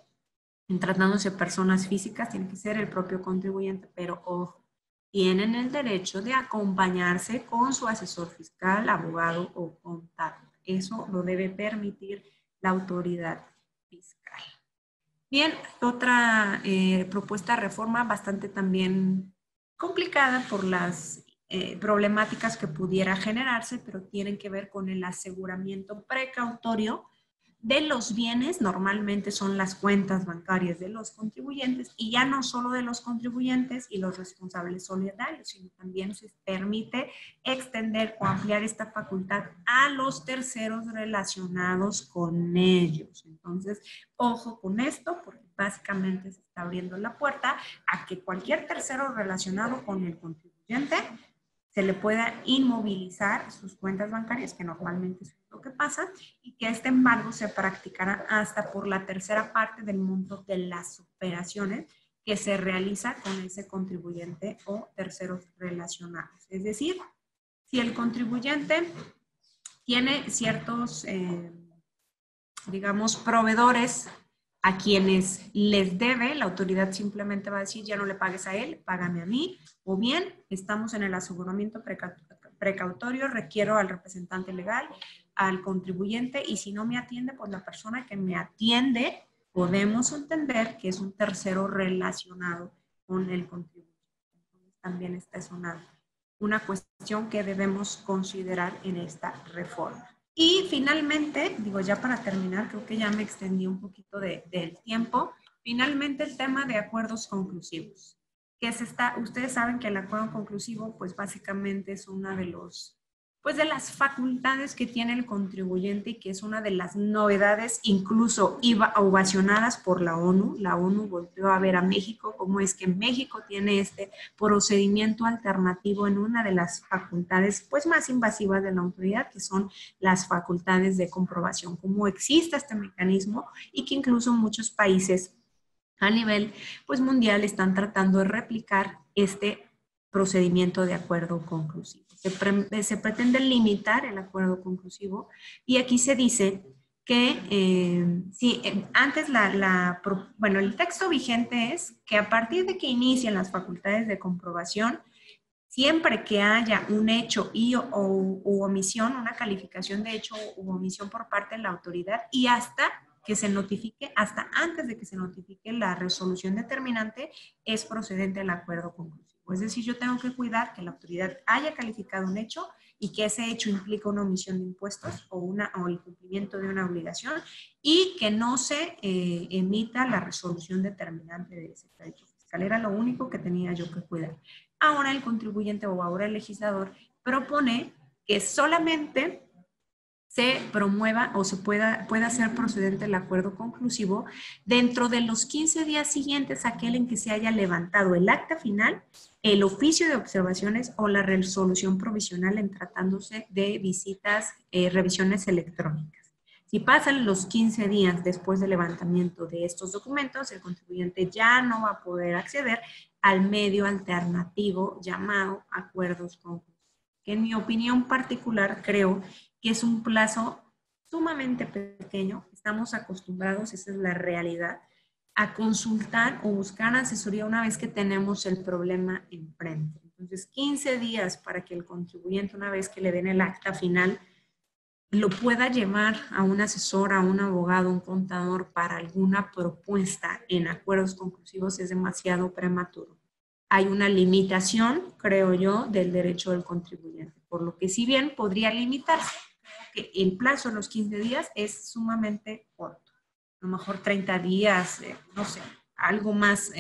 [SPEAKER 2] En tratándose de personas físicas, tiene que ser el propio contribuyente, pero ojo, tienen el derecho de acompañarse con su asesor fiscal, abogado o contable. Eso lo debe permitir la autoridad fiscal. Bien, otra propuesta de reforma bastante también complicada por las problemáticas que pudiera generarse, pero tienen que ver con el aseguramiento precautorio de los bienes, normalmente son las cuentas bancarias de los contribuyentes y ya no solo de los contribuyentes y los responsables solidarios, sino también se permite extender o ampliar esta facultad a los terceros relacionados con ellos. Entonces, ojo con esto, porque básicamente se está abriendo la puerta a que cualquier tercero relacionado con el contribuyente se le pueda inmovilizar sus cuentas bancarias, que normalmente es lo que pasa, y que este embargo se practicará hasta por la tercera parte del monto de las operaciones que se realiza con ese contribuyente o terceros relacionados. Es decir, si el contribuyente tiene ciertos, digamos, proveedores a quienes les debe, la autoridad simplemente va a decir, ya no le pagues a él, págame a mí, o bien estamos en el aseguramiento precautorio, requiero al representante legal, al contribuyente, y si no me atiende, pues la persona que me atiende, podemos entender que es un tercero relacionado con el contribuyente. Entonces, también esta es una cuestión que debemos considerar en esta reforma. Y finalmente, digo ya para terminar, creo que ya me extendí un poquito del tiempo, finalmente el tema de acuerdos conclusivos. Ustedes saben que el acuerdo conclusivo pues básicamente es una de las facultades que tiene el contribuyente y que es una de las novedades incluso ovacionadas por la ONU. La ONU volvió a ver a México cómo es que México tiene este procedimiento alternativo en una de las facultades pues más invasivas de la autoridad, que son las facultades de comprobación, cómo existe este mecanismo y que incluso muchos países a nivel pues mundial están tratando de replicar este procedimiento de acuerdo conclusivo. Se pretende limitar el acuerdo conclusivo y aquí se dice que antes el texto vigente es que a partir de que inician las facultades de comprobación, siempre que haya un hecho u omisión, una calificación de hecho u omisión por parte de la autoridad y hasta antes de que se notifique la resolución determinante, es procedente el acuerdo conclusivo. Es decir, yo tengo que cuidar que la autoridad haya calificado un hecho y que ese hecho implica una omisión de impuestos o el cumplimiento de una obligación y que no se emita la resolución determinante de ese crédito fiscal. Era lo único que tenía yo que cuidar. Ahora el contribuyente o ahora el legislador propone que solamente se promueva o se pueda hacer procedente el acuerdo conclusivo dentro de los 15 días siguientes a aquel en que se haya levantado el acta final, el oficio de observaciones o la resolución provisional en tratándose de visitas, revisiones electrónicas. Si pasan los 15 días después del levantamiento de estos documentos, el contribuyente ya no va a poder acceder al medio alternativo llamado acuerdos conclusivos, que en mi opinión particular creo que es un plazo sumamente pequeño. Estamos acostumbrados, esa es la realidad, a consultar o buscar asesoría una vez que tenemos el problema enfrente. Entonces, 15 días para que el contribuyente, una vez que le den el acta final, lo pueda llevar a un asesor, a un abogado, un contador para alguna propuesta en acuerdos conclusivos es demasiado prematuro. Hay una limitación, creo yo, del derecho del contribuyente, por lo que si bien podría limitarse, que el plazo de los 15 días es sumamente corto. A lo mejor 30 días, no sé, algo más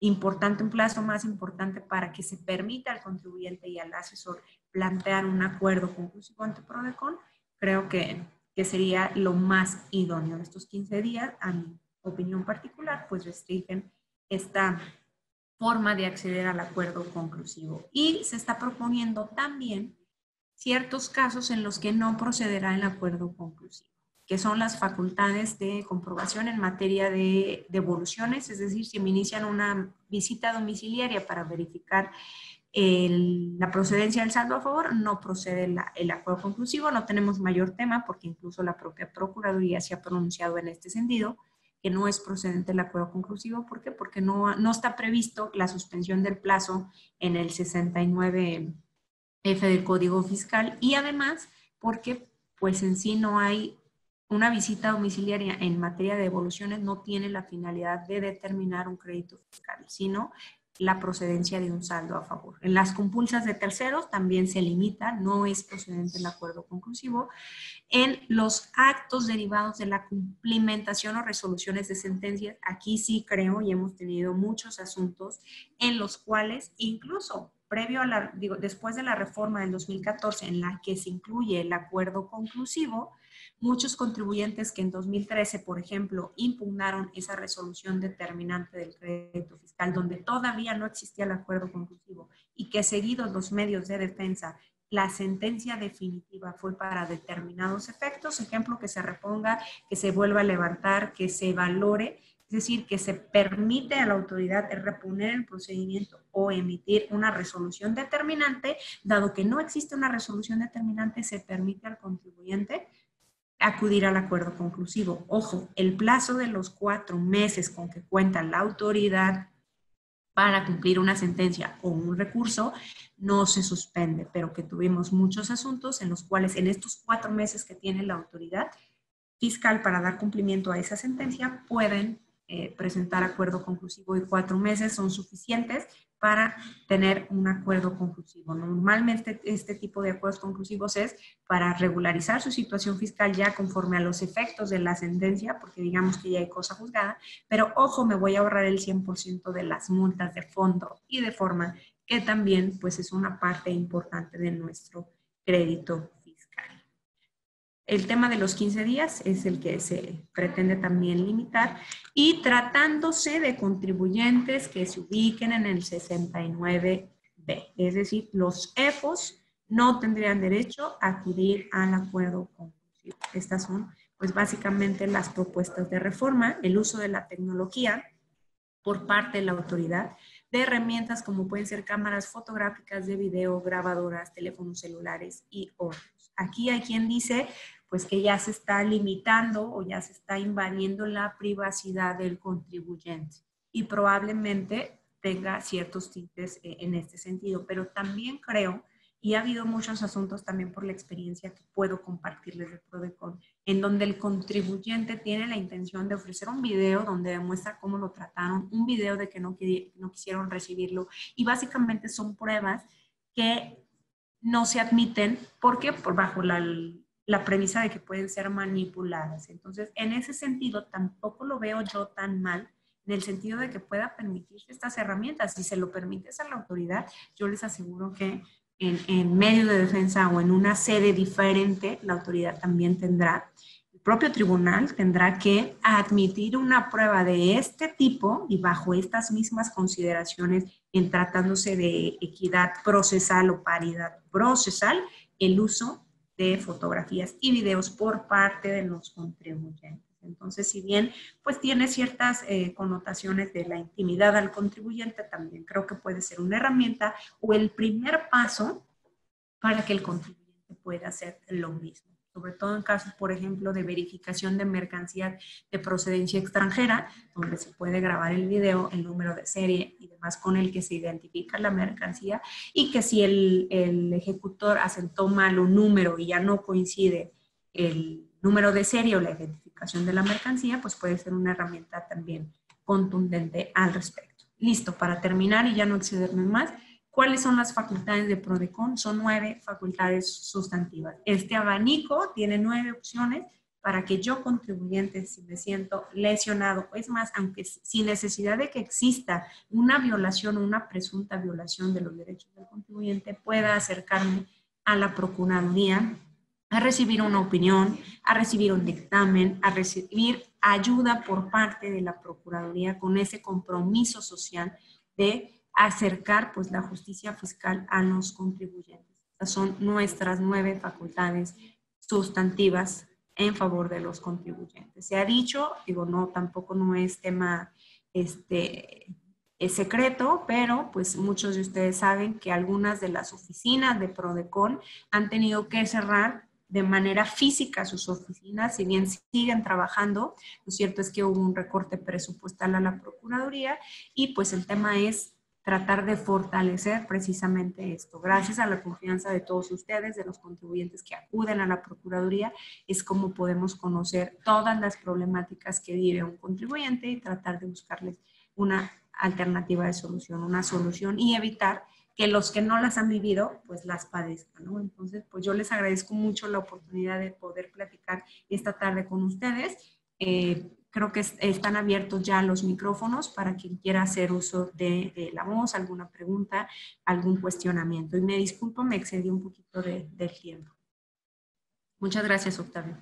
[SPEAKER 2] importante, un plazo más importante para que se permita al contribuyente y al asesor plantear un acuerdo conclusivo ante PRODECON, creo que sería lo más idóneo. Estos 15 días, a mi opinión particular, pues restringen esta forma de acceder al acuerdo conclusivo. Y se está proponiendo también ciertos casos en los que no procederá el acuerdo conclusivo, que son las facultades de comprobación en materia de devoluciones, es decir, si me inician una visita domiciliaria para verificar la procedencia del saldo a favor, no procede el acuerdo conclusivo. No tenemos mayor tema porque incluso la propia Procuraduría se ha pronunciado en este sentido, que no es procedente el acuerdo conclusivo. ¿Por qué? Porque no está previsto la suspensión del plazo en el 69F del Código Fiscal y además porque pues en sí no hay una visita domiciliaria en materia de devoluciones, no tiene la finalidad de determinar un crédito fiscal, sino la procedencia de un saldo a favor. En las compulsas de terceros también se limita, no es procedente el acuerdo conclusivo. En los actos derivados de la cumplimentación o resoluciones de sentencias, aquí sí creo y hemos tenido muchos asuntos en los cuales incluso previo a después de la reforma del 2014 en la que se incluye el acuerdo conclusivo, muchos contribuyentes que en 2013, por ejemplo, impugnaron esa resolución determinante del crédito fiscal donde todavía no existía el acuerdo conclusivo y que seguidos los medios de defensa, la sentencia definitiva fue para determinados efectos, ejemplo, que se reponga, que se vuelva a levantar, que se valore, es decir, que se permite a la autoridad reponer el procedimiento o emitir una resolución determinante. Dado que no existe una resolución determinante, se permite al contribuyente acudir al acuerdo conclusivo. Ojo, el plazo de los 4 meses con que cuenta la autoridad para cumplir una sentencia o un recurso no se suspende, pero que tuvimos muchos asuntos en los cuales en estos 4 meses que tiene la autoridad fiscal para dar cumplimiento a esa sentencia pueden presentar acuerdo conclusivo y 4 meses son suficientes para tener un acuerdo conclusivo. Normalmente este tipo de acuerdos conclusivos es para regularizar su situación fiscal ya conforme a los efectos de la sentencia, porque digamos que ya hay cosa juzgada, pero ojo, me voy a ahorrar el 100% de las multas de fondo y de forma, que también pues es una parte importante de nuestro crédito fiscal. El tema de los 15 días es el que se pretende también limitar y tratándose de contribuyentes que se ubiquen en el 69B, es decir, los EFOS no tendrían derecho a acudir al acuerdo conclusivo. Estas son, pues básicamente las propuestas de reforma, el uso de la tecnología por parte de la autoridad, de herramientas como pueden ser cámaras fotográficas de video, grabadoras, teléfonos celulares y otros. Aquí hay quien dice pues que ya se está limitando o ya se está invadiendo la privacidad del contribuyente y probablemente tenga ciertos tintes en este sentido, pero también creo Y ha habido muchos asuntos también por la experiencia que puedo compartirles de Prodecon, en donde el contribuyente tiene la intención de ofrecer un video donde demuestra cómo lo trataron, un video de que no quisieron recibirlo, y básicamente son pruebas que no se admiten porque por bajo la premisa de que pueden ser manipuladas. Entonces, en ese sentido, tampoco lo veo yo tan mal, en el sentido de que pueda permitirse estas herramientas. Si se lo permites a la autoridad, yo les aseguro que en medio de defensa o en una sede diferente, la autoridad también tendrá, el propio tribunal tendrá que admitir una prueba de este tipo y bajo estas mismas consideraciones, en tratándose de equidad procesal o paridad procesal, el uso de fotografías y videos por parte de los contribuyentes. Entonces, si bien pues tiene ciertas connotaciones de la intimidad al contribuyente, también creo que puede ser una herramienta o el primer paso para que el contribuyente pueda hacer lo mismo. Sobre todo en casos, por ejemplo, de verificación de mercancía de procedencia extranjera, donde se puede grabar el video, el número de serie y demás con el que se identifica la mercancía, y que si el ejecutor asentó mal un número y ya no coincide el número de serie o la identificación de la mercancía, pues puede ser una herramienta también contundente al respecto. Listo, para terminar y ya no excederme más, ¿cuáles son las facultades de Prodecon? Son 9 facultades sustantivas. Este abanico tiene 9 opciones para que yo, contribuyente, si me siento lesionado, es más, aunque sin necesidad de que exista una violación o una presunta violación de los derechos del contribuyente, pueda acercarme a la Procuraduría a recibir una opinión, a recibir un dictamen, a recibir ayuda por parte de la Procuraduría con ese compromiso social de acercar pues la justicia fiscal a los contribuyentes. Estas son nuestras 9 facultades sustantivas en favor de los contribuyentes. Se ha dicho, digo, no, tampoco no es tema es secreto, pero pues muchos de ustedes saben que algunas de las oficinas de Prodecon han tenido que cerrar de manera física sus oficinas, si bien siguen trabajando. Lo cierto es que hubo un recorte presupuestal a la Procuraduría y pues el tema es tratar de fortalecer precisamente esto. Gracias a la confianza de todos ustedes, de los contribuyentes que acuden a la Procuraduría, es como podemos conocer todas las problemáticas que vive un contribuyente y tratar de buscarles una alternativa de solución, una solución, y evitar que los que no las han vivido, pues las padezcan, ¿no? Entonces, pues yo les agradezco mucho la oportunidad de poder platicar esta tarde con ustedes. Creo que están abiertos ya los micrófonos para quien quiera hacer uso de la voz, alguna pregunta, algún cuestionamiento. Y me disculpo, me excedí un poquito del tiempo. Muchas gracias, Octavio.